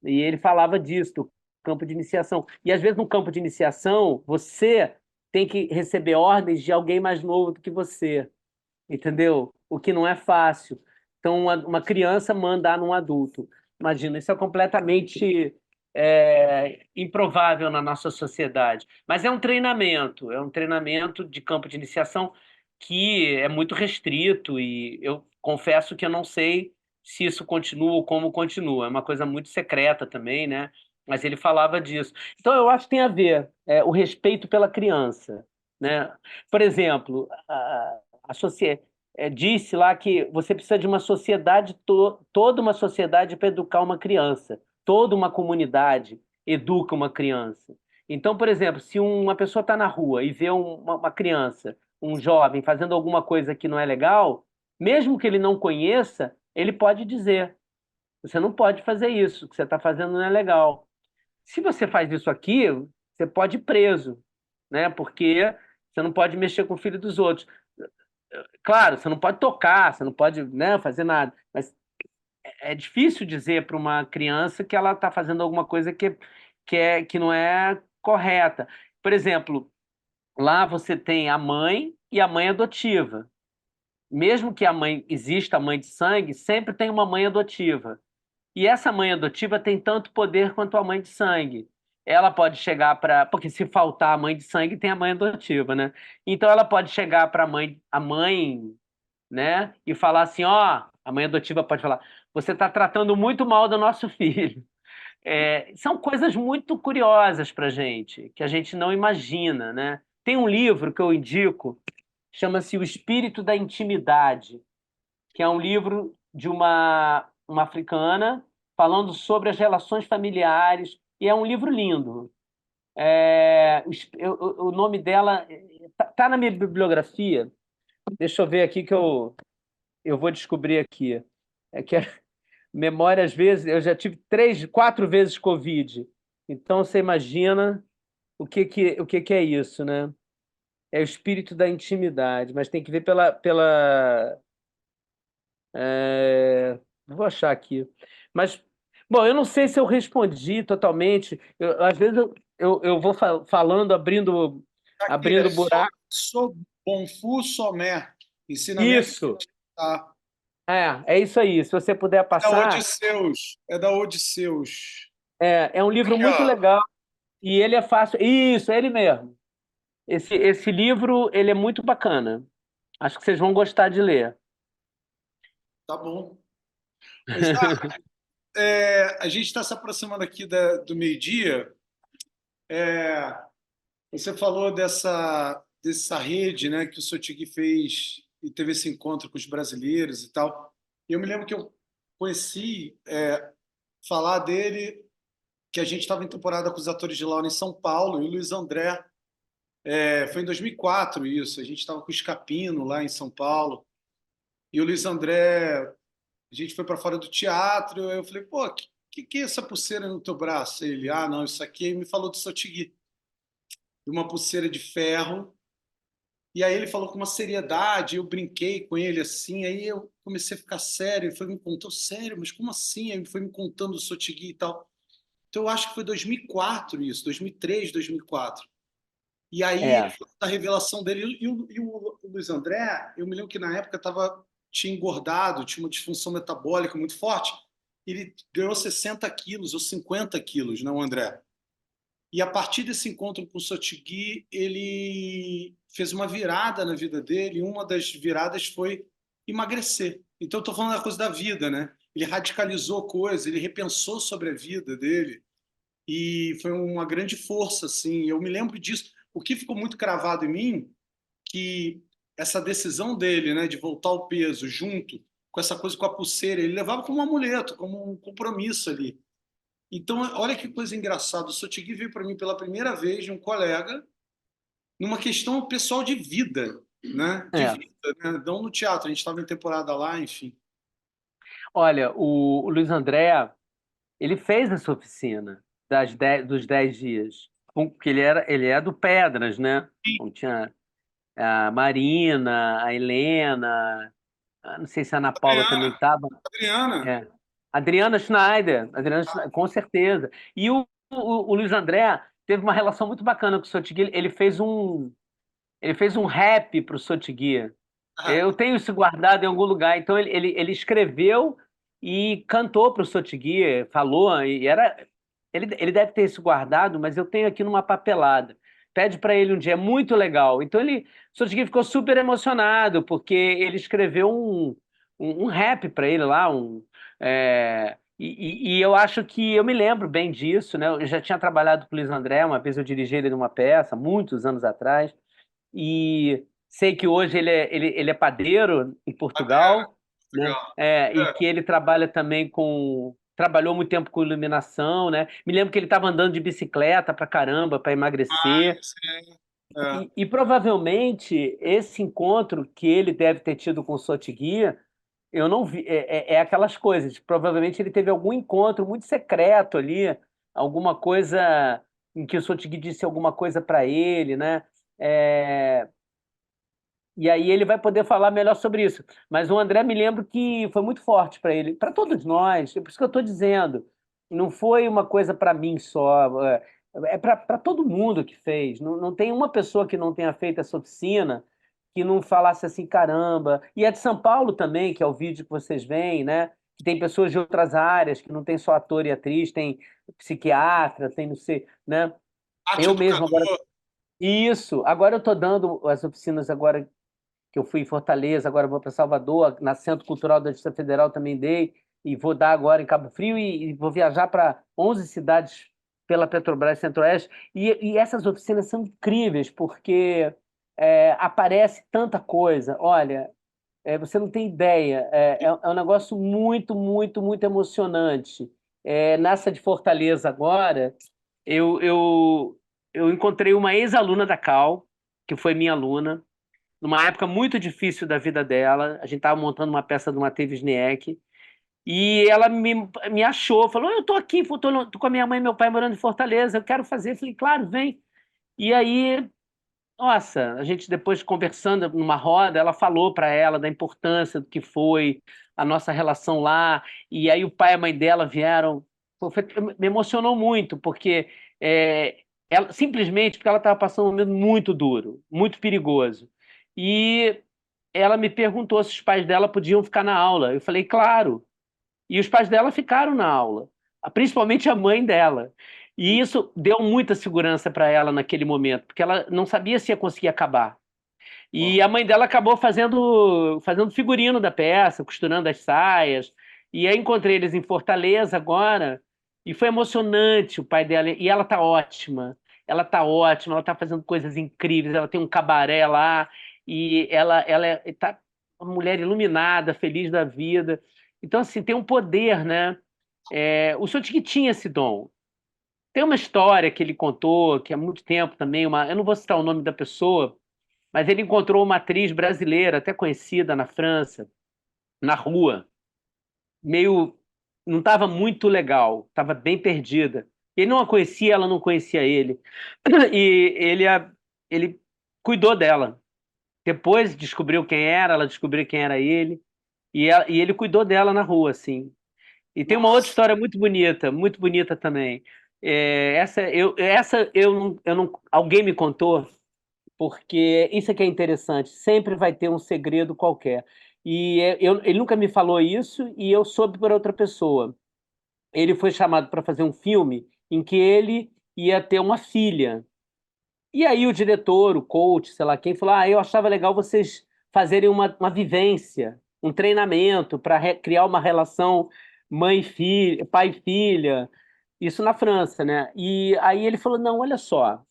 E ele falava disso, do campo de iniciação. E às vezes no campo de iniciação, você tem que receber ordens de alguém mais novo do que você, entendeu? O que não é fácil. Então, uma criança mandar num adulto. Imagina, isso é completamente improvável na nossa sociedade. Mas é um treinamento de campo de iniciação que é muito restrito e eu confesso que eu não sei se isso continua ou como continua. É uma coisa muito secreta também, né? Mas ele falava disso. Então, eu acho que tem a ver o respeito pela criança, né? Por exemplo, a sociedade disse lá que você precisa de uma sociedade, toda uma sociedade para educar uma criança, toda uma comunidade educa uma criança. Então, por exemplo, se uma pessoa está na rua e vê uma criança, um jovem fazendo alguma coisa que não é legal, mesmo que ele não conheça, ele pode dizer: você não pode fazer isso, o que você está fazendo não é legal. Se você faz isso aqui, você pode ir preso, né? Porque você não pode mexer com o filho dos outros. Claro, você não pode tocar, você não pode, né, fazer nada, mas é difícil dizer para uma criança que ela está fazendo alguma coisa que não é correta. Por exemplo, lá você tem a mãe e a mãe adotiva. Mesmo que a mãe exista a mãe de sangue, sempre tem uma mãe adotiva. E essa mãe adotiva tem tanto poder quanto a mãe de sangue. Ela pode chegar para. Porque se faltar a mãe de sangue, tem a mãe adotiva, né? Então ela pode chegar para a mãe, né? E falar assim: ó, a mãe adotiva pode falar: você está tratando muito mal do nosso filho. São coisas muito curiosas para gente, que a gente não imagina, né? Tem um livro que eu indico, chama-se O Espírito da Intimidade, que é um livro de uma africana falando sobre as relações familiares, e é um livro lindo. O nome dela tá na minha bibliografia. Deixa eu ver aqui que eu vou descobrir aqui. É que a memória, às vezes, eu já tive 3, 4 vezes Covid. Então, você imagina o que é isso, né? É o espírito da intimidade, mas tem que ver vou achar aqui. Mas, bom, eu não sei se eu respondi totalmente. Às vezes eu vou falando, Aqui é abrindo buraco. So Bonfu Somé, ensinamento Isso, tá? é isso aí. Se você puder É da passar, Odisseus, é da Odisseus. é um livro Aqui, muito ó, legal e ele é fácil. Isso, é ele mesmo. Esse livro, ele é muito bacana. Acho que vocês vão gostar de ler. tá bom. Mas, a gente está se aproximando aqui do meio-dia. Você falou dessa rede, né, que o Sotigui fez e teve esse encontro com os brasileiros e tal. E eu me lembro que eu conheci falar dele, que a gente estava em temporada com os atores de Laura em São Paulo, e o Luiz André, foi em 2004 isso, a gente estava com o Scapino lá em São Paulo, e o Luiz André, a gente foi para fora do teatro, eu falei, pô, que é essa pulseira no teu braço? Ele, não, isso aqui, ele me falou do Sotigui, de uma pulseira de ferro. E aí ele falou com uma seriedade, eu brinquei com ele assim, aí eu comecei a ficar sério, ele foi me contando, sério, mas como assim? Aí ele foi me contando o Sotigui e tal. Então eu acho que foi 2004 isso, 2003, 2004. E aí ele É, falou da revelação dele, e o Luiz André, eu me lembro que na época tinha engordado, tinha uma disfunção metabólica muito forte, ele ganhou 60 quilos ou 50 quilos, não, André? E a partir desse encontro com o Sotigui, ele fez uma virada na vida dele, e uma das viradas foi emagrecer. Então, estou falando da coisa da vida, né? Ele radicalizou coisas, ele repensou sobre a vida dele, e foi uma grande força, assim. Eu me lembro disso. O que ficou muito cravado em mim, que essa decisão dele, né, de voltar ao peso junto com essa coisa com a pulseira, ele levava como um amuleto, como um compromisso ali. Então, olha que coisa engraçada. O Sotigui veio para mim pela primeira vez de um colega numa questão pessoal de vida, né? De é. vida, né? Não no teatro. A gente estava em temporada lá, enfim. Olha, o Luiz André, ele fez essa oficina dos 10 dias, porque ele é do Pedras, né? Então, tinha a Marina, a Helena, não sei se a Ana Paula também Adriana, estava. Adriana, É. Adriana Schneider, com certeza. E o Luiz André teve uma relação muito bacana com o Sotigui. Ele fez um rap para o Sotigui. Eu tenho isso guardado em algum lugar. Então ele escreveu e cantou para o Sotigui, falou, e era. Ele deve ter isso guardado, mas eu tenho aqui numa papelada. Pede para ele um dia, é muito legal. Então o Sotigui ficou super emocionado, porque ele escreveu um rap para ele lá, e eu acho que eu me lembro bem disso, né? Eu já tinha trabalhado com o Luiz André, uma vez eu dirigi ele numa peça, muitos anos atrás, e sei que hoje ele é padeiro em Até Portugal, né? Portugal. E que ele trabalha também trabalhou muito tempo com iluminação, né? Me lembro que ele estava andando de bicicleta pra caramba para emagrecer. Sim. É. E provavelmente esse encontro que ele deve ter tido com o Sotigui, eu não vi, é aquelas coisas. Provavelmente ele teve algum encontro muito secreto ali, alguma coisa em que o Sotigui disse alguma coisa para ele, né? É, e aí ele vai poder falar melhor sobre isso. Mas o André me lembro que foi muito forte para ele, para todos nós. É por isso que eu estou dizendo. Não foi uma coisa para mim só. É para todo mundo que fez. Não tem uma pessoa que não tenha feito essa oficina que não falasse assim, caramba. E é de São Paulo também, que é o vídeo que vocês veem, né? Que tem pessoas de outras áreas, que não tem só ator e atriz, tem psiquiatra, tem não sei, né? Arte Eu mesmo agora. educador. Isso. Agora eu estou dando as oficinas agora que eu fui em Fortaleza, agora vou para Salvador, na Centro Cultural da Justiça Federal também dei, e vou dar agora em Cabo Frio, e vou viajar para 11 cidades pela Petrobras Centro-Oeste. E essas oficinas são incríveis, porque aparece tanta coisa. Olha, você não tem ideia, é um negócio muito, muito, muito emocionante. Nessa de Fortaleza agora, eu, eu, eu encontrei uma ex-aluna da Cal, que foi minha aluna, numa época muito difícil da vida dela. A gente estava montando uma peça do Matheus Wisniewski, e ela me achou, falou: eu tô aqui, tô com a minha mãe e meu pai morando em Fortaleza, eu quero fazer. Eu falei: claro, vem. E aí, nossa, a gente depois conversando numa roda, ela falou para ela da importância do que foi a nossa relação lá, e aí o pai e a mãe dela vieram. Pô, me emocionou muito, porque simplesmente porque ela estava passando um momento muito duro, muito perigoso. E ela me perguntou se os pais dela podiam ficar na aula. Eu falei, claro. E os pais dela ficaram na aula, principalmente a mãe dela. E isso deu muita segurança para ela naquele momento, porque ela não sabia se ia conseguir acabar. E a mãe dela acabou fazendo figurino da peça, costurando as saias. E aí encontrei eles em Fortaleza agora, e foi emocionante o pai dela. E ela tá ótima. Ela tá ótima, ela tá fazendo coisas incríveis. Ela tem um cabaré lá, e ela tá uma mulher iluminada, feliz da vida. Então, assim, tem um poder, né? O Sotigui tinha esse dom. Tem uma história que ele contou, que há muito tempo também, eu não vou citar o nome da pessoa, mas ele encontrou uma atriz brasileira, até conhecida na França, na rua, meio. Não estava muito legal, estava bem perdida. Ele não a conhecia, ela não conhecia ele. E ele cuidou dela. Depois descobriu quem era, ela descobriu quem era ele. E ele cuidou dela na rua, assim. E tem uma outra Nossa. história muito bonita também. Alguém me contou, porque isso é que é interessante, sempre vai ter um segredo qualquer. Ele nunca me falou isso e eu soube por outra pessoa. Ele foi chamado para fazer um filme em que ele ia ter uma filha. E aí o diretor, o coach, sei lá quem, falou: Ah, eu achava legal vocês fazerem uma vivência, um treinamento para criar uma relação mãe-filha, pai-filha, isso na França, né? E aí ele falou: Não, olha só,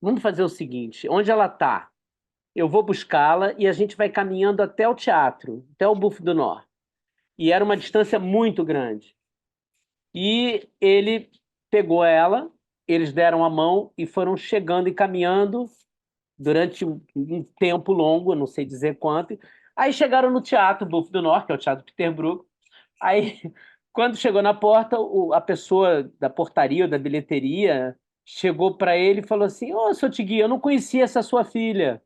vamos fazer o seguinte: onde ela está? Eu vou buscá-la e a gente vai caminhando até o teatro, até o Buffet do Nord. E era uma distância muito grande. E ele pegou ela, eles deram a mão e foram chegando e caminhando durante um tempo longo, não sei dizer quanto. Aí chegaram no Teatro Buffet do Norte, que é o Teatro Peterbrook. Aí, quando chegou na porta, a pessoa da portaria ou da bilheteria chegou para ele e falou assim: Ô, seu Tigui, eu não conhecia essa sua filha.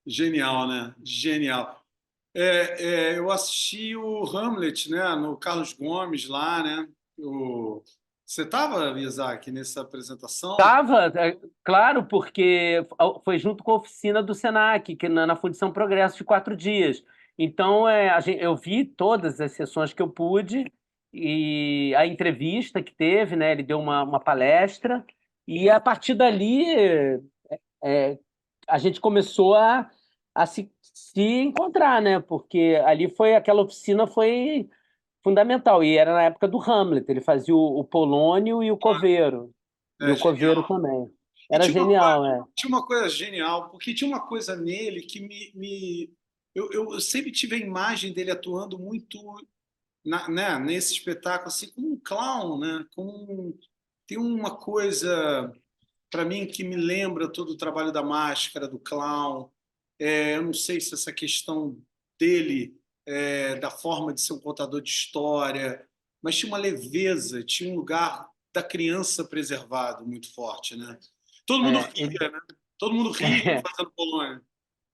Genial, né? Genial. Eu assisti o Hamlet, né, no Carlos Gomes lá, né? Você estava, Isaac, nessa apresentação? Tava, claro, porque foi junto com a oficina do Senac, que na Fundição Progresso de 4 dias. Então, eu vi todas as sessões que eu pude e a entrevista que teve, né? Ele deu uma palestra e a partir dali é, a gente começou a se encontrar, né? Porque ali aquela oficina foi fundamental e era na época do Hamlet. Ele fazia o Polônio e o Coveiro. E É o Coveiro genial. também. E Era genial, né? tinha uma coisa genial, porque tinha uma coisa nele que eu sempre tive a imagem dele atuando muito né, nesse espetáculo, assim, como um clown, né? Tem uma coisa, para mim, que me lembra todo o trabalho da máscara, do clown. Eu não sei se essa questão dele, da forma de ser um contador de história, mas tinha uma leveza, tinha um lugar da criança preservado muito forte, né? Todo mundo É, ria, né? Todo mundo ria fazendo Polônia.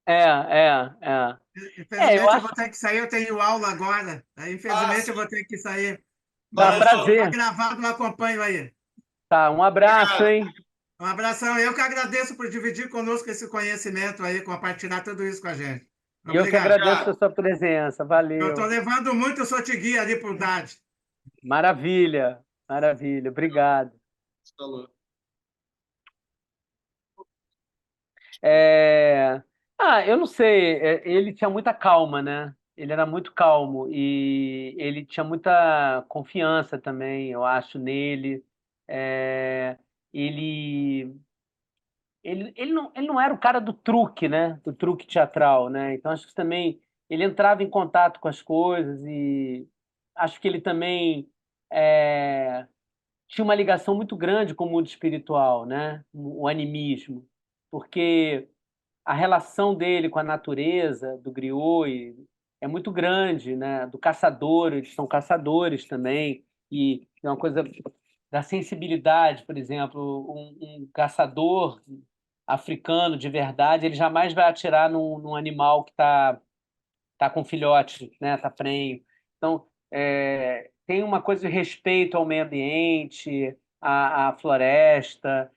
é, é, é. Eu Infelizmente eu acho vou ter que sair, eu tenho aula agora. Aí, Ah, infelizmente eu sim, vou ter que sair. tá Mas valeu. tá prazer. gravado, eu acompanho aí. Tá, um abraço, Obrigado. hein? Um abração. Eu que agradeço por dividir conosco esse conhecimento aí, compartilhar tudo isso com a gente. E eu que Obrigado. agradeço a sua presença. Eu estou Valeu. levando muito o Sotiguia ali por Dade. Maravilha, maravilha. Obrigado. Falou. É, eu não sei. Ele tinha muita calma, né? Ele era muito calmo e ele tinha muita confiança também, eu acho, nele. É, Ele, ele não era o cara do truque, né? Do truque teatral, né? Então acho que também ele entrava em contato com as coisas e acho que ele também é, tinha uma ligação muito grande com o mundo espiritual, né? O animismo, porque a relação dele com a natureza, do griot, é muito grande, né? Do caçador, eles são caçadores também, e é uma coisa da sensibilidade, por exemplo, um caçador africano de verdade, ele jamais vai atirar num animal que tá com filhote, né? Tá prenho. Então, tem uma coisa de respeito ao meio ambiente, à floresta,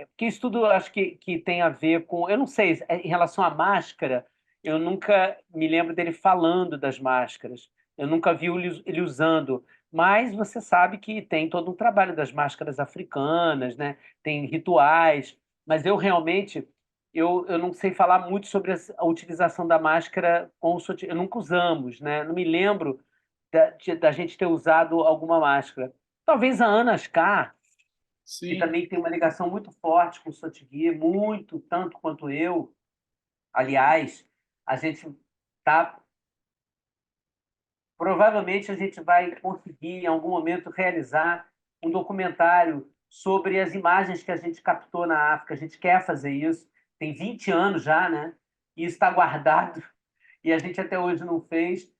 porque isso tudo eu acho que tem a ver com. Eu não sei, em relação à máscara, eu nunca me lembro dele falando das máscaras. Eu nunca vi ele usando. Mas você sabe que tem todo um trabalho das máscaras africanas, né? Tem rituais. Mas eu realmente eu não sei falar muito sobre a utilização da máscara com o sutiã. Nunca usamos, né? Não me lembro da gente ter usado alguma máscara. Talvez a Ana Ascar, que Sim. também tem uma ligação muito forte com o Sotigi, muito, tanto quanto eu. Aliás, a gente tá. Provavelmente a gente vai conseguir, em algum momento, realizar um documentário sobre as imagens que a gente captou na África. A gente quer fazer isso. Tem 20 anos já, né? E isso está guardado e a gente até hoje não fez,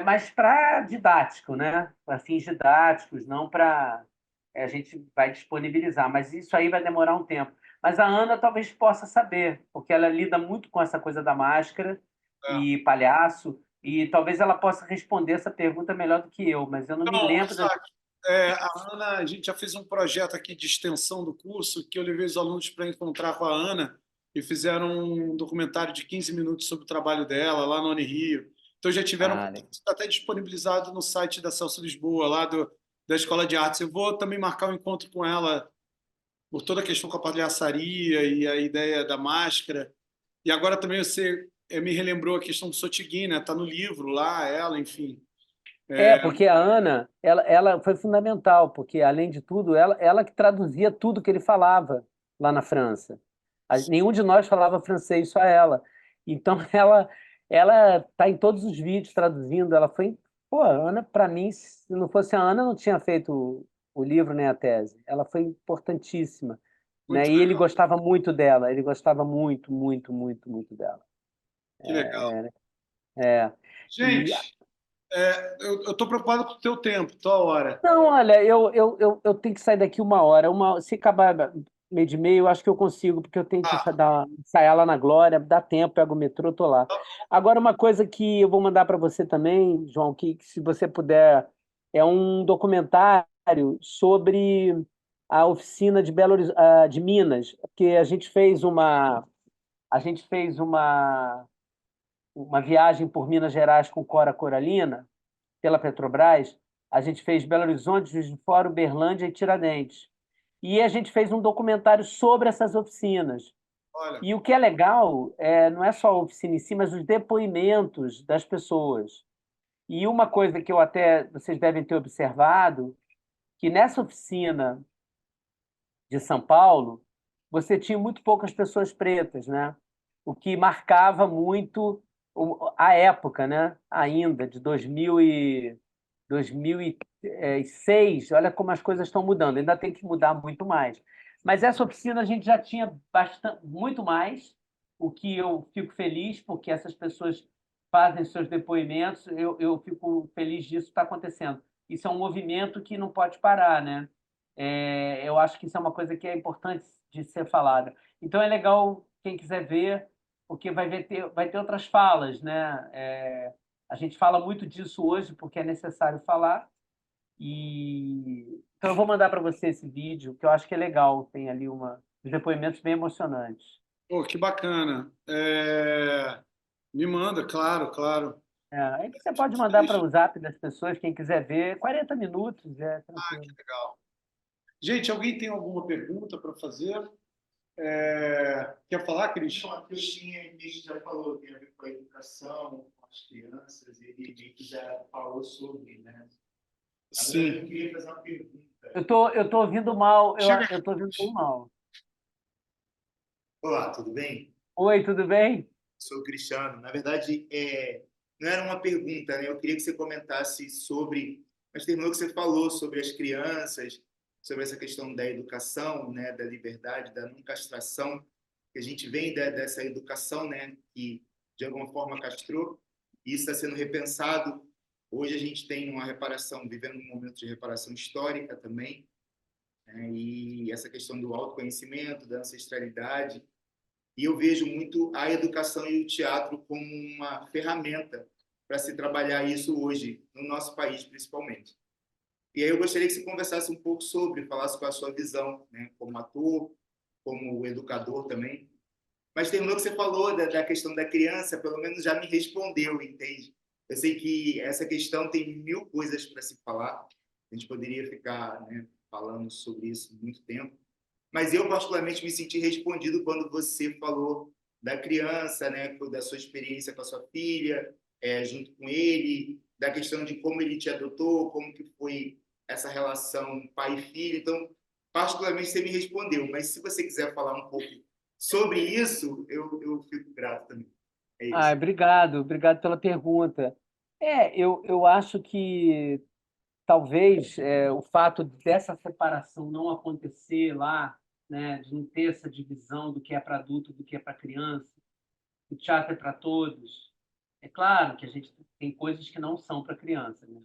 mas para didático, né? Para fins didáticos, não para. A gente vai disponibilizar, mas isso aí vai demorar um tempo. Mas a Ana talvez possa saber, porque ela lida muito com essa coisa da máscara É. e palhaço, e talvez ela possa responder essa pergunta melhor do que eu, mas eu não me Então, lembro da. Isaac, a Ana, a gente já fez um projeto aqui de extensão do curso que eu levei os alunos para encontrar com a Ana e fizeram um documentário de 15 minutos sobre o trabalho dela lá no Unirio. Então já tiveram Ah, legal. está até disponibilizado no site da Celso Lisboa, lá da Escola de Artes. Eu vou também marcar um encontro com ela por toda a questão com a palhaçaria e a ideia da máscara. E agora também você me relembrou a questão do Sotiguin, né? Está no livro lá, ela, enfim. Porque a Ana, ela foi fundamental, porque, além de tudo, ela que traduzia tudo que ele falava lá na França. Nenhum de nós falava francês, só ela. Então, ela está em todos os vídeos traduzindo. Ela foi. Pô, a Ana, para mim, se não fosse a Ana, eu não tinha feito o livro nem a tese. Ela foi importantíssima, né? Muito E ele legal, gostava muito dela, ele gostava muito, muito, muito, muito dela. que legal. É. E Gente, eu estou preocupado com o teu tempo, tua hora. Não, olha, eu tenho que sair daqui uma hora. Se acabar, meio de meia, eu acho que eu consigo, porque eu tenho que Ah, ensaiar lá na Glória, dá tempo, pego o metrô, tô lá. Agora, uma coisa que eu vou mandar para você também, João, que se você puder, é um documentário sobre a oficina de de Minas, porque a gente fez uma viagem por Minas Gerais com Cora Coralina, pela Petrobras. A gente fez Belo Horizonte, Juiz de Fora, Uberlândia e Tiradentes. E a gente fez um documentário sobre essas oficinas. olha, E o que é legal não é só a oficina em si, mas os depoimentos das pessoas. E uma coisa que eu até vocês devem ter observado, que nessa oficina de São Paulo, você tinha muito poucas pessoas pretas, né? O que marcava muito a época, né? Ainda, de 2006, olha como as coisas estão mudando, ainda tem que mudar muito mais. Mas essa oficina a gente já tinha muito mais, o que eu fico feliz, porque essas pessoas fazem seus depoimentos, eu fico feliz disso estar acontecendo. Isso é um movimento que não pode parar, né? Eu acho que isso é uma coisa que é importante de ser falada. Então é legal quem quiser ver, porque vai ter outras falas, né? A gente fala muito disso hoje porque é necessário falar. Então eu vou mandar para você esse vídeo, que eu acho que é legal. Tem ali uns depoimentos bem emocionantes. pô, que bacana. Me manda, claro, claro. Aí você pode mandar para o Zap das pessoas, quem quiser ver. 40 minutos, tranquilo. Legal. Gente, alguém tem alguma pergunta para fazer? Quer falar, Cris? Então, a Cristina já falou, tem a ver com a educação, com as crianças, ele meio que já falou sobre, né? Agora, eu Sim. queria fazer uma pergunta. Eu tô ouvindo mal, Chega. eu tô ouvindo bem mal. Olá, tudo bem? Oi, tudo bem? Sou o Cristiano. Na verdade, não era uma pergunta, né? Eu queria que você comentasse sobre, mas terminou que você falou sobre as crianças, sobre essa questão da educação, né? Da liberdade, da não castração, que a gente vem dessa educação, né? Que de alguma forma castrou, e isso está sendo repensado. Hoje a gente tem uma reparação, vivendo um momento de reparação histórica também, né? E essa questão do autoconhecimento, da ancestralidade, e eu vejo muito a educação e o teatro como uma ferramenta para se trabalhar isso hoje, no nosso país, principalmente. E aí eu gostaria que você conversasse um pouco sobre, falasse com a sua visão, né, como ator, como educador também. Mas terminou que você falou da questão da criança, pelo menos já me respondeu, entende? Eu sei que essa questão tem mil coisas para se falar, a gente poderia ficar, né, falando sobre isso muito tempo, mas eu particularmente me senti respondido quando você falou da criança, né, da sua experiência com a sua filha, junto com ele, da questão de como ele te adotou, como que foi essa relação pai e filho. Então, particularmente você me respondeu, mas se você quiser falar um pouco sobre isso, eu fico grato também. É isso. Obrigado pela pergunta. Eu acho que talvez o fato dessa separação não acontecer lá, né, de não ter essa divisão do que é para adulto e do que é para criança, o teatro é para todos. É claro que a gente tem coisas que não são para criança, né?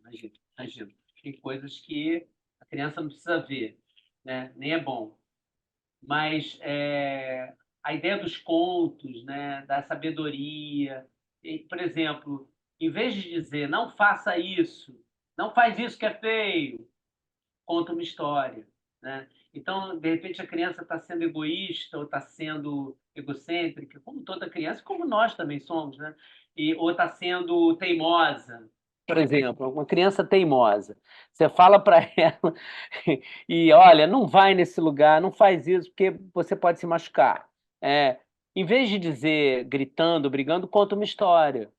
Imagina. Tem coisas que a criança não precisa ver, né? Nem é bom. Mas a ideia dos contos, né, da sabedoria, por exemplo, em vez de dizer não faça isso, não faz isso que é feio, conta uma história, né? Então, de repente, a criança está sendo egoísta ou está sendo egocêntrica, como toda criança, como nós também somos, né? Ou está sendo teimosa, por exemplo, uma criança teimosa. Você fala para ela e olha, não vai nesse lugar, não faz isso, porque você pode se machucar. Em vez de dizer gritando, brigando, conta uma história.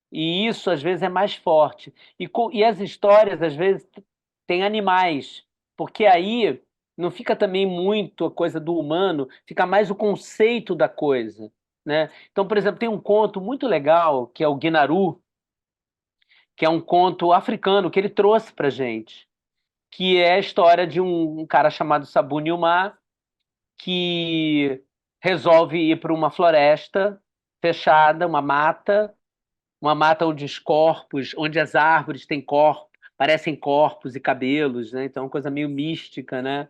E isso, às vezes, é mais forte. E as histórias, às vezes, têm animais, porque aí não fica também muito a coisa do humano, fica mais o conceito da coisa, né? Então, por exemplo, tem um conto muito legal, que é o Guinaru, que é um conto africano que ele trouxe para gente, que é a história de um cara chamado Sabu Nilmar, que resolve ir para uma floresta fechada, uma mata onde os corpos, onde as árvores têm corpos, parecem corpos e cabelos, né? Então é uma coisa meio mística, né?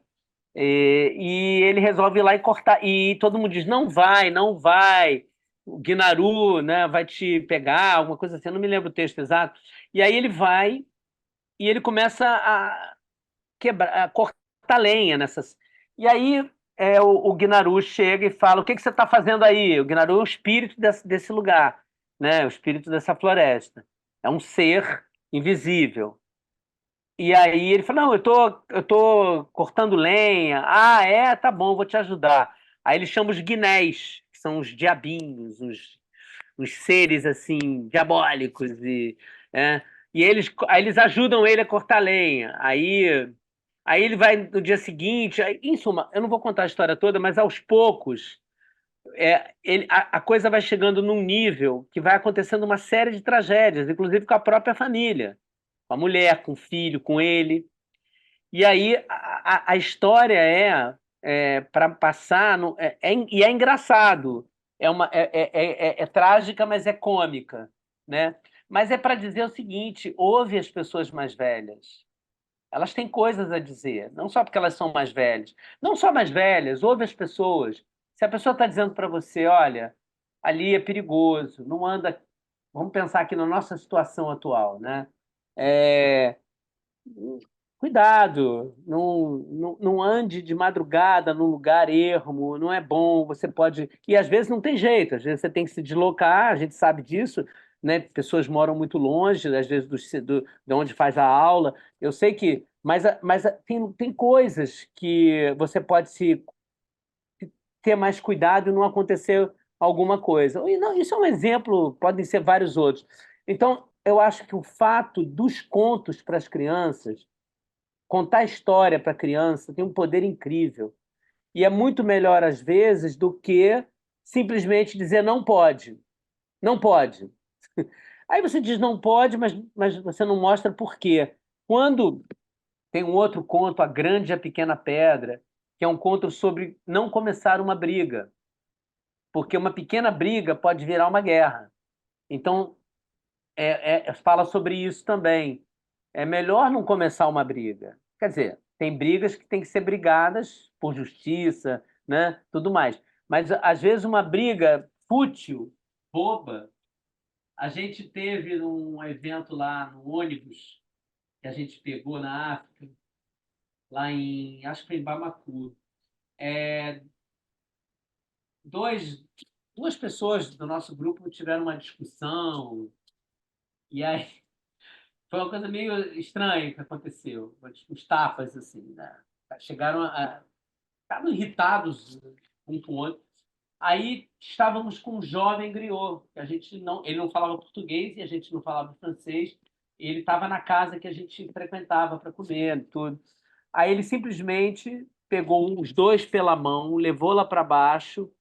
E ele resolve ir lá e cortar. E todo mundo diz: não vai, não vai. O Guinaru, né, vai te pegar, alguma coisa assim. Eu não me lembro o texto exato. E aí ele vai e ele começa a quebrar, a cortar lenha nessas. E aí o Guinaru chega e fala: o que que você está fazendo aí? O Guinaru é o espírito desse lugar, né? O espírito dessa floresta. É um ser invisível. E aí ele fala: não, eu tô cortando lenha. Ah, é? Tá bom, vou te ajudar. Aí ele chama os guinés, que são os diabinhos, os seres assim, diabólicos. Aí eles ajudam ele a cortar lenha. Aí ele vai no dia seguinte. Em suma, eu não vou contar a história toda, mas aos poucos a coisa vai chegando num nível que vai acontecendo uma série de tragédias, inclusive com a própria família, com a mulher, com o filho, com ele. E aí a história para passar, e é engraçado, é trágica, mas é cômica, né? Mas é para dizer o seguinte: ouve as pessoas mais velhas. Elas têm coisas a dizer, não só porque elas são mais velhas. Não só mais velhas, ouve as pessoas. Se a pessoa está dizendo para você: olha, ali é perigoso, não anda. Vamos pensar aqui na nossa situação atual, né? É, Cuidado, não ande de madrugada num lugar ermo, não é bom, você pode. E às vezes não tem jeito, às vezes você tem que se deslocar, a gente sabe disso, né? Pessoas moram muito longe, às vezes, de onde faz a aula. Eu sei que. Mas tem coisas que você pode se ter mais cuidado e não acontecer alguma coisa. E não, isso é um exemplo, podem ser vários outros. Então, eu acho que o fato dos contos para as crianças. Contar história para criança tem um poder incrível. E é muito melhor, às vezes, do que simplesmente dizer não pode. Não pode. Aí você diz não pode, mas você não mostra por quê. Quando tem um outro conto, A Grande e a Pequena Pedra, que é um conto sobre não começar uma briga, porque uma pequena briga pode virar uma guerra. Então, fala sobre isso também. É melhor não começar uma briga. Quer dizer, tem brigas que têm que ser brigadas por justiça, né? Tudo mais. Mas às vezes uma briga fútil, boba. A gente teve um evento lá no ônibus que a gente pegou na África, acho que foi em Bamako. É, dois, duas pessoas do nosso grupo tiveram uma discussão e aí foi uma coisa meio estranha que aconteceu, uns tapas assim, né? Chegaram a estavam irritados um com o outro. Aí estávamos com um jovem griot, que ele não falava português e a gente não falava francês. E ele estava na casa que a gente frequentava para comer e tudo. Aí ele simplesmente pegou os dois pela mão, levou lá para baixo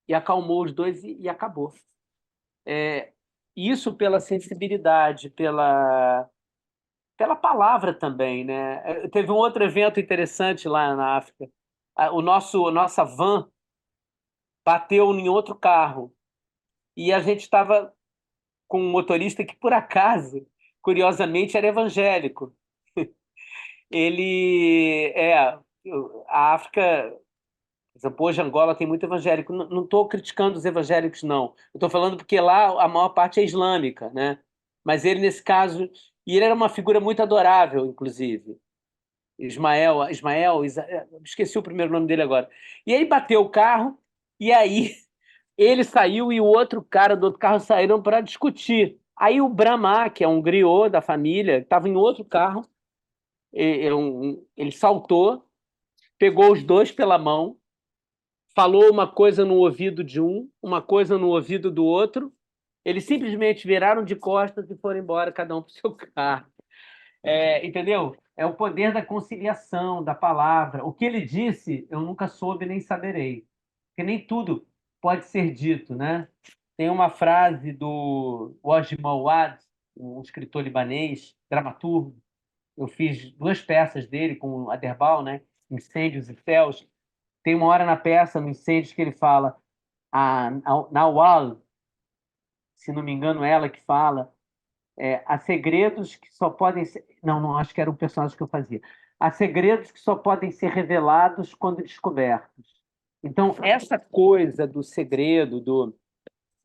e acalmou os dois e acabou. Isso pela sensibilidade, pela palavra também, né? Teve um outro evento interessante lá na África. A nossa van bateu em outro carro e a gente estava com um motorista que, por acaso, curiosamente, era evangélico. A África, por exemplo, hoje Angola tem muito evangélico. Não estou criticando os evangélicos, não. Eu estou falando porque lá a maior parte é islâmica, né? Mas ele, nesse caso, e ele era uma figura muito adorável, inclusive. Esqueci o primeiro nome dele agora. E ele bateu o carro, e aí ele saiu e o outro cara do outro carro saíram para discutir. Aí o Brahma, que é um griot da família, estava em outro carro, ele saltou, pegou os dois pela mão, falou uma coisa no ouvido de um, uma coisa no ouvido do outro, eles simplesmente viraram de costas e foram embora, cada um para o seu carro. Entendeu? É o poder da conciliação, da palavra. O que ele disse, eu nunca soube nem saberei. Porque nem tudo pode ser dito, né? Tem uma frase do Wajid Mawad, um escritor libanês, dramaturgo. Eu fiz duas peças dele com o Aderbal, né? Incêndios e Céus. Tem uma hora na peça, no Incêndios, que ele fala a Nawal, se não me engano, ela que fala, Há segredos que só podem ser. Não, não, acho que era um personagem que eu fazia. Há segredos que só podem ser revelados quando descobertos. Então, essa coisa do segredo,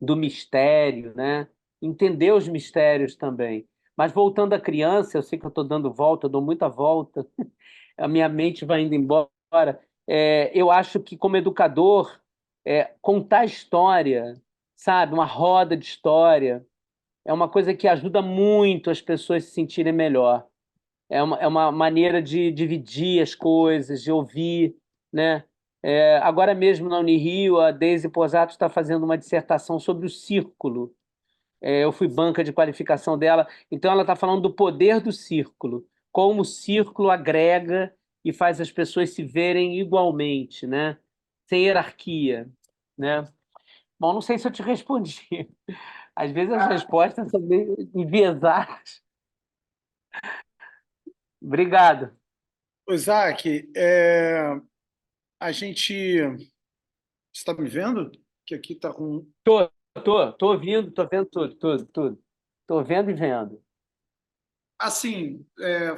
do mistério, né? Entender os mistérios também. Mas voltando à criança, eu sei que eu estou dando volta, eu dou muita volta, a minha mente vai indo embora. Eu acho que, como educador, contar história, sabe, uma roda de história, é uma coisa que ajuda muito as pessoas se sentirem melhor. É uma maneira de dividir as coisas, de ouvir, né? Agora mesmo na Unirio, a Daisy Posato está fazendo uma dissertação sobre o círculo. Eu fui banca de qualificação dela, então ela está falando do poder do círculo, como o círculo agrega e faz as pessoas se verem igualmente, né? Sem hierarquia, né? Bom, não sei se eu te respondi. Às vezes as respostas são meio enviesadas. Obrigado. Isaac, a gente. Você está me vendo? Que aqui está com. Tô ouvindo, tô vendo tudo. Tô vendo e vendo. Assim,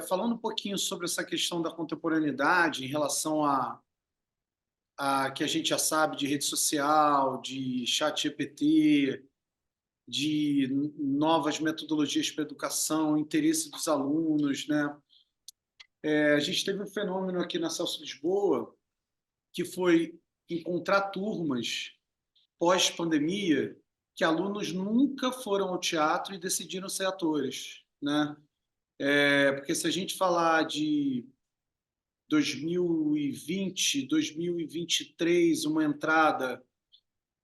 falando um pouquinho sobre essa questão da contemporaneidade em relação a que a gente já sabe de rede social, de chat GPT, de novas metodologias para educação, interesse dos alunos, né? A gente teve um fenômeno aqui na Celso Lisboa que foi encontrar turmas pós-pandemia que alunos nunca foram ao teatro e decidiram ser atores, né? Porque se a gente falar de 2020, 2023, uma entrada,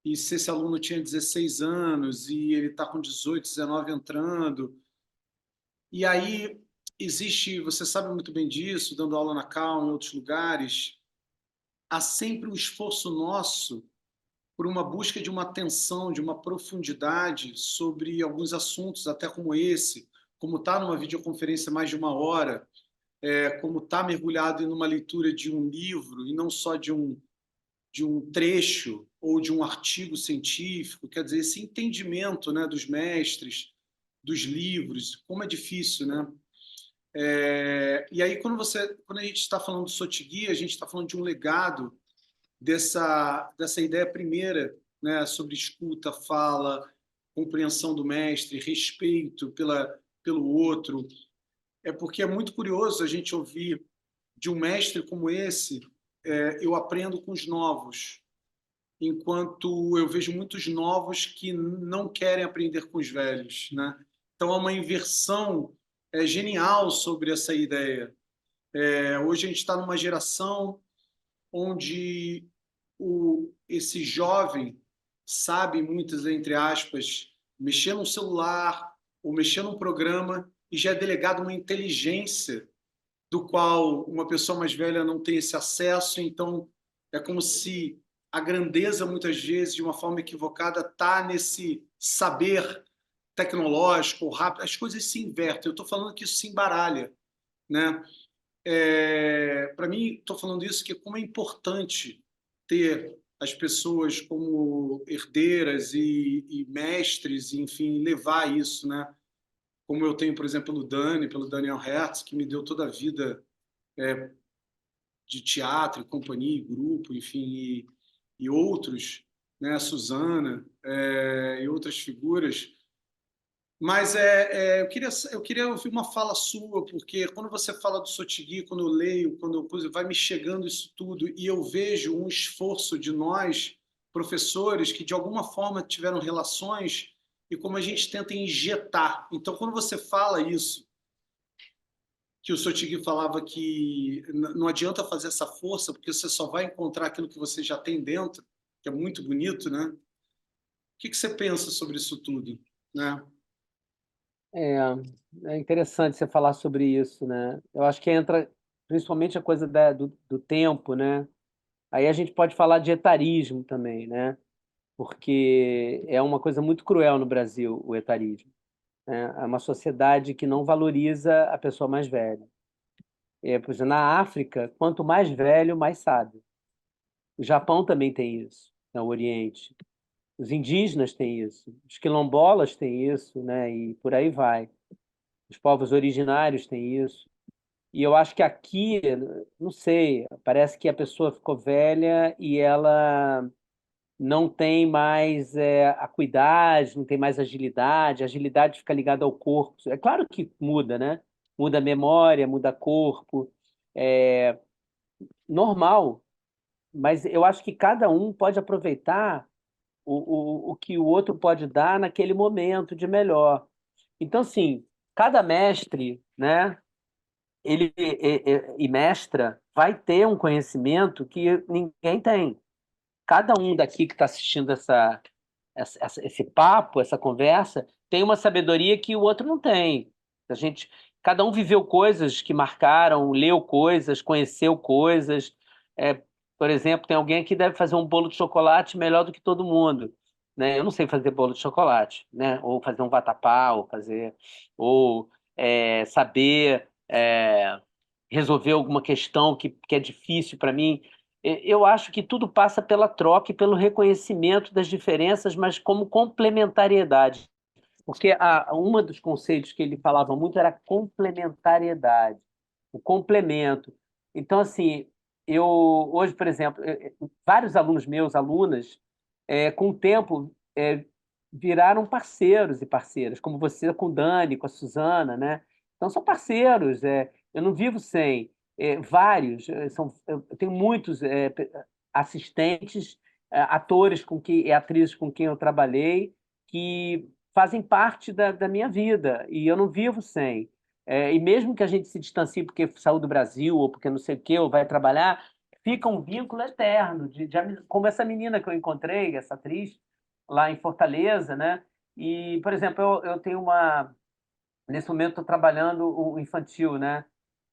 e se esse aluno tinha 16 anos e ele está com 18, 19 entrando, e aí existe, você sabe muito bem disso, dando aula na Cal, em outros lugares, há sempre um esforço nosso por uma busca de uma atenção, de uma profundidade sobre alguns assuntos, até como esse, como está numa videoconferência mais de uma hora, como está mergulhado em uma leitura de um livro e não só de um trecho ou de um artigo científico, quer dizer, esse entendimento, né, dos mestres, dos livros, como é difícil, né? E aí, quando a gente está falando do Sotigui, a gente está falando de um legado dessa ideia primeira, né, sobre escuta, fala, compreensão do mestre, respeito pelo outro. Porque é muito curioso a gente ouvir de um mestre como esse, eu aprendo com os novos, enquanto eu vejo muitos novos que não querem aprender com os velhos, né? Então, há uma inversão genial sobre essa ideia. Hoje a gente está numa geração onde esse jovem sabe, muitas entre aspas, mexer no celular ou mexer num programa e já é delegado uma inteligência do qual uma pessoa mais velha não tem esse acesso. Então, é como se a grandeza, muitas vezes, de uma forma equivocada, está nesse saber tecnológico, rápido. As coisas se invertem. Eu estou falando que isso se embaralha, né? Para mim, estou falando isso que como é importante ter as pessoas como herdeiras e mestres, enfim, levar isso, né? Como eu tenho, por exemplo, pelo Daniel Hertz, que me deu toda a vida de teatro, companhia, grupo, enfim, e outros, né? A Suzana e outras figuras. Mas eu queria ouvir uma fala sua, porque quando você fala do Sotigui, quando eu leio, vai me chegando isso tudo, e eu vejo um esforço de nós, professores, que de alguma forma tiveram relações, e como a gente tenta injetar. Então, quando você fala isso, que o Sotigui falava que não adianta fazer essa força, porque você só vai encontrar aquilo que você já tem dentro, que é muito bonito, né? O que você pensa sobre isso tudo, né? É, é interessante você falar sobre isso, né? Eu acho que entra principalmente a coisa do tempo, né? Aí a gente pode falar de etarismo também, né? Porque é uma coisa muito cruel no Brasil, o etarismo, né? É uma sociedade que não valoriza a pessoa mais velha. Por exemplo, na África, quanto mais velho, mais sábio. O Japão também tem isso, né? O Oriente. Os indígenas têm isso, os quilombolas têm isso, né? E por aí vai. Os povos originários têm isso. E eu acho que aqui, não sei, parece que a pessoa ficou velha e ela não tem mais acuidade, não tem mais agilidade. A agilidade fica ligada ao corpo. É claro que muda, né? Muda a memória, muda corpo. É normal, mas eu acho que cada um pode aproveitar o que o outro pode dar naquele momento de melhor. Então, assim, cada mestre, né, ele e mestra vai ter um conhecimento que ninguém tem. Cada um daqui que está assistindo esse papo, essa conversa, tem uma sabedoria que o outro não tem. Cada um viveu coisas que marcaram, leu coisas, conheceu coisas. É, por exemplo, tem alguém que deve fazer um bolo de chocolate melhor do que todo mundo, né? Eu não sei fazer bolo de chocolate, né? Ou fazer um vatapá, ou saber resolver alguma questão que é difícil para mim. Eu acho que tudo passa pela troca e pelo reconhecimento das diferenças, mas como complementariedade. Porque uma dos conceitos que ele falava muito era complementariedade, o complemento. Então, assim, eu hoje, por exemplo, vários alunos meus, alunas, com o tempo, viraram parceiros e parceiras, como você com o Dani, com a Suzana, né? Então, são parceiros. Eu não vivo sem. Vários, eu tenho muitos assistentes, atores e atrizes com quem eu trabalhei, que fazem parte da minha vida e eu não vivo sem. E mesmo que a gente se distancie porque saiu do Brasil ou porque não sei o quê, ou vai trabalhar, fica um vínculo eterno, como essa menina que eu encontrei, essa atriz, lá em Fortaleza, né? E, por exemplo, eu tenho nesse momento estou trabalhando o infantil, né?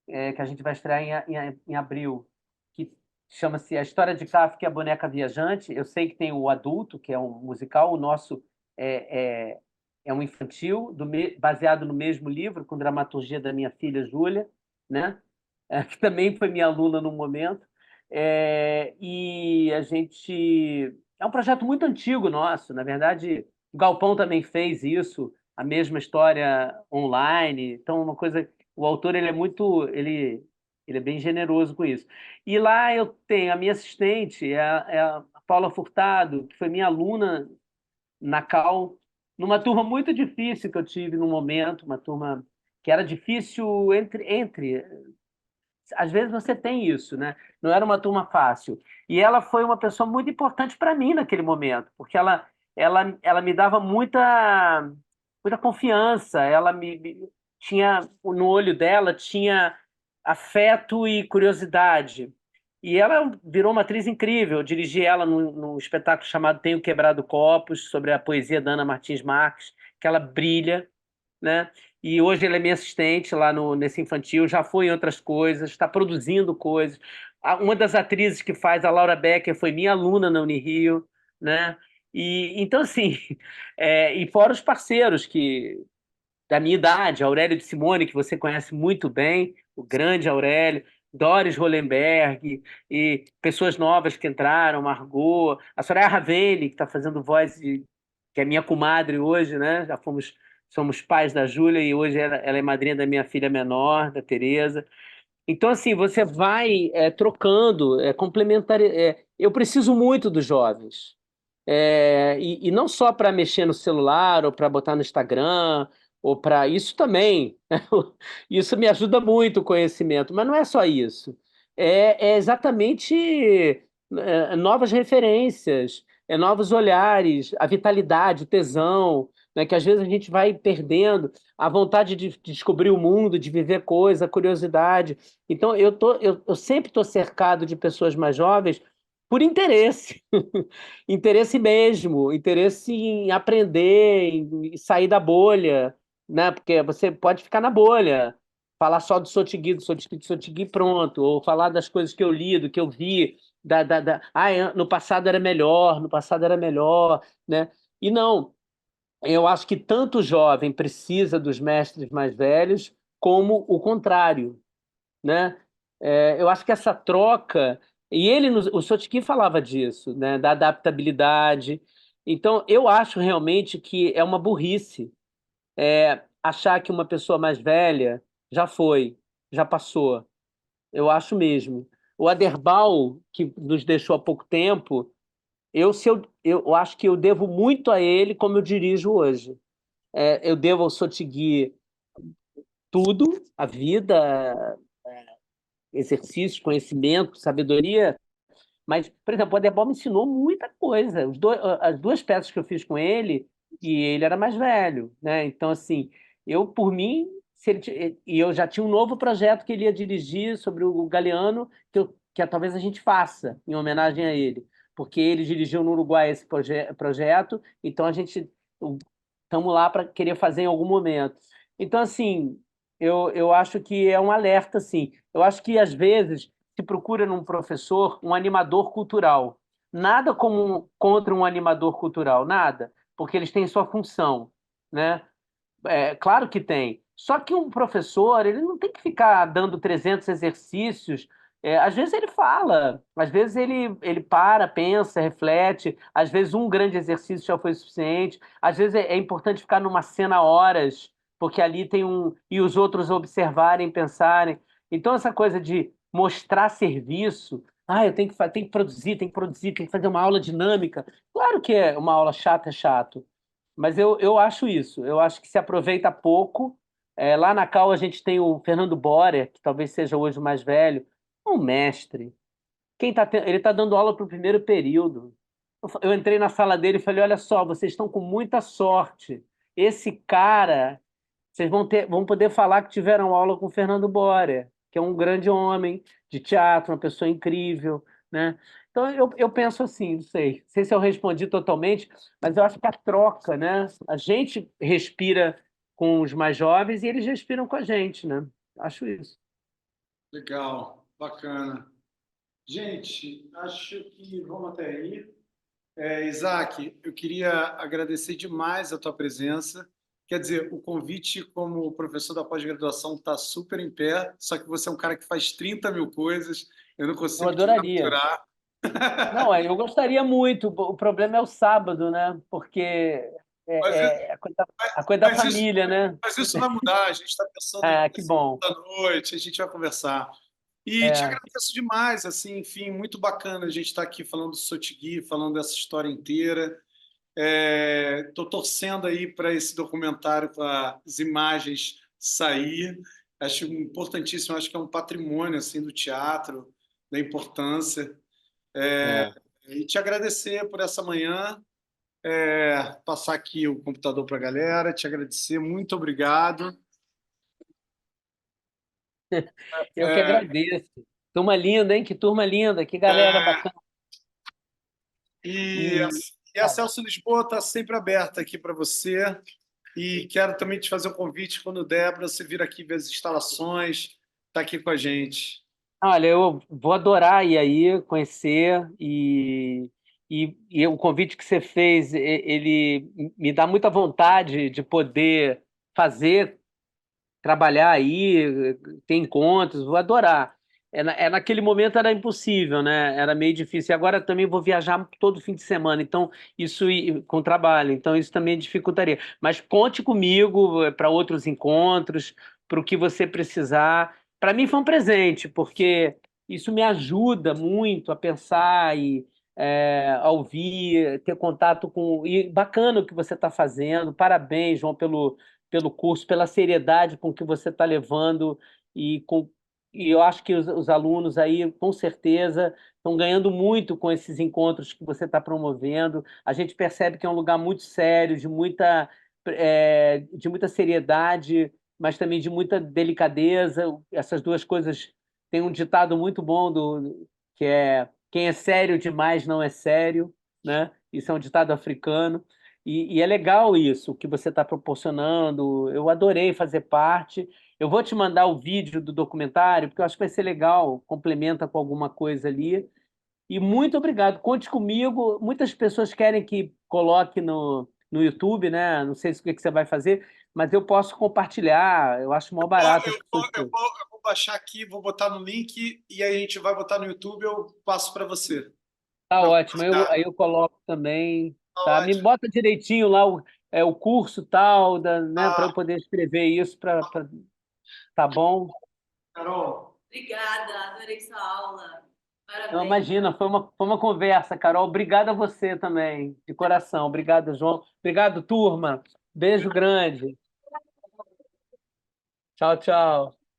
Que a gente vai estrear em abril, que chama-se A História de Kafka e a Boneca Viajante. Eu sei que tem o adulto, que é um musical, o nosso é, é, é um infantil, baseado no mesmo livro, com dramaturgia da minha filha Júlia, né? Que também foi minha aluna no momento. E a gente. É um projeto muito antigo nosso, na verdade, o Galpão também fez isso, a mesma história online. Então, uma coisa. O autor ele é muito. Ele é bem generoso com isso. E lá eu tenho a minha assistente, é a Paula Furtado, que foi minha aluna na Cal, numa turma muito difícil que eu tive no momento, uma turma que era difícil entre. Às vezes você tem isso, né? Não era uma turma fácil. E ela foi uma pessoa muito importante para mim naquele momento, porque ela me dava muita confiança. Tinha no olho dela tinha afeto e curiosidade. E ela virou uma atriz incrível. Eu dirigi ela num espetáculo chamado Tenho Quebrado Copos, sobre a poesia da Ana Martins Marques, que ela brilha, né? E hoje ela é minha assistente lá nesse infantil, já foi em outras coisas, está produzindo coisas. Uma das atrizes que faz, a Laura Becker, foi minha aluna na Unirio, né? E então assim, e fora os parceiros da minha idade, Aurélio de Simone, que você conhece muito bem, o grande Aurélio, Doris Hollenberg, e pessoas novas que entraram, Margot, a Soraya Ravelli, que está fazendo voz, que é minha comadre hoje, né? Somos pais da Júlia e hoje ela é madrinha da minha filha menor, da Tereza. Então, assim, você vai trocando, complementar. Eu preciso muito dos jovens. E não só para mexer no celular, ou para botar no Instagram, ou para. Isso também. Isso me ajuda muito o conhecimento, mas não é só isso. É exatamente novas referências, novos olhares, a vitalidade, o tesão, né, que às vezes a gente vai perdendo a vontade de descobrir o mundo, de viver coisa, a curiosidade. Então, eu sempre estou cercado de pessoas mais jovens por interesse. Interesse mesmo, interesse em aprender, em sair da bolha, né? Porque você pode ficar na bolha, falar só do Sotigi, do Sotigi, pronto, ou falar das coisas que eu li, do que eu vi, no passado era melhor, no passado era melhor, né? E não, eu acho que tanto o jovem precisa dos mestres mais velhos, como o contrário, né? Eu acho que essa troca, e o Sotkin falava disso, né? Da adaptabilidade. Então, eu acho realmente que é uma burrice achar que uma pessoa mais velha já foi, já passou. Eu acho mesmo. O Aderbal, que nos deixou há pouco tempo, eu acho que eu devo muito a ele como eu dirijo hoje. Eu devo ao Sotigui tudo, a vida, exercícios, conhecimento, sabedoria, mas, por exemplo, o Aderbal me ensinou muita coisa. As duas peças que eu fiz com ele, e ele era mais velho, né? Então, assim, eu, por mim, e eu já tinha um novo projeto que ele ia dirigir sobre o Galeano, talvez a gente faça, em homenagem a ele, porque ele dirigiu no Uruguai esse projeto, então a gente estamos lá para querer fazer em algum momento. Então, assim, eu acho que é um alerta, assim. Eu acho que, às vezes, se procura num professor um animador cultural. Nada contra um animador cultural, nada, porque eles têm sua função, né? Claro que tem. Só que um professor, ele não tem que ficar dando 300 exercícios. Às vezes ele fala, às vezes ele para, pensa, reflete, às vezes um grande exercício já foi suficiente, às vezes é importante ficar numa cena horas, porque ali tem um. E os outros observarem, pensarem. Então, essa coisa de mostrar serviço, eu tenho que produzir, tenho que fazer uma aula dinâmica. Claro que é uma aula chata, é chato. Mas eu acho isso. Eu acho que se aproveita pouco. Lá na Cal a gente tem o Fernando Borer, que talvez seja hoje o mais velho, um mestre. Ele está dando aula para o primeiro período. Eu entrei na sala dele e falei: olha só, vocês estão com muita sorte. Esse cara, vocês vão poder falar que tiveram aula com o Fernando Borer, que é um grande homem de teatro, uma pessoa incrível, né? Então eu penso assim, não sei se eu respondi totalmente, mas eu acho que a troca, né? A gente respira com os mais jovens e eles respiram com a gente, né? Acho isso. Legal, bacana. Gente, acho que vamos até aí. Isaac, eu queria agradecer demais a tua presença. Quer dizer, o convite como professor da pós-graduação está super em pé, só que você é um cara que faz 30 mil coisas, eu não Eu consigo te adoraria. capturar. Não, eu gostaria muito. O problema é o sábado, né? Porque Mas, a coisa da mas isso, família, né? mas isso vai mudar, a gente está pensando em Ah, que bom. da noite, a gente vai conversar. E te É, agradeço demais, assim, enfim, muito bacana a gente estar aqui falando do Sotigui, falando dessa história inteira. Estou torcendo aí para esse documentário, para as imagens sair. Acho importantíssimo, acho que é um patrimônio assim do teatro, da importância. é. E te agradecer por essa manhã, passar aqui o computador para a galera, te agradecer, muito obrigado. Eu que É, agradeço. Turma linda, hein? Que turma linda, que galera é, bacana. e, E e a Celso Lisboa está sempre aberta aqui para você. E quero também te fazer um convite quando der para você vir aqui ver as instalações, tá aqui com a gente. olha, eu vou adorar ir aí, conhecer, e o convite que você fez, ele me dá muita vontade de poder fazer, trabalhar aí, ter encontros, vou adorar. Naquele momento era impossível, né? Era meio difícil. E agora também vou viajar todo fim de semana, então com trabalho, então isso também dificultaria. Mas conte comigo para outros encontros, para o que você precisar. Para mim foi um presente, porque isso me ajuda muito a pensar e a ouvir, ter contato com. E bacana o que você está fazendo. Parabéns, João, pelo curso, pela seriedade com que você está levando e eu acho que os alunos aí, com certeza, estão ganhando muito com esses encontros que você está promovendo. A gente percebe que é um lugar muito sério, de muita seriedade, mas também de muita delicadeza. Essas duas coisas têm um ditado muito bom que é quem é sério demais não é sério, né? Isso é um ditado africano. E é legal isso, o que você está proporcionando. Eu adorei fazer parte. Eu vou te mandar o vídeo do documentário, porque eu acho que vai ser legal, complementa com alguma coisa ali. E muito obrigado. Conte comigo. Muitas pessoas querem que coloque no YouTube, né? Não sei se o que você vai fazer, mas eu posso compartilhar. Eu acho mó barato as pessoas. Eu vou baixar aqui, vou botar no link e aí a gente vai botar no YouTube, eu passo para você. Tá Pra ótimo. compartilhar. Aí eu coloco também, Tá tá? Me ótimo. bota direitinho lá. o curso tal, né, para eu poder escrever isso tá bom? Carol, Obrigada, adorei sua aula. Não, Parabéns. imagina, foi uma conversa, Carol. Obrigado a você também, de coração. Obrigado, João. Obrigado, turma. Beijo grande. Tchau, tchau.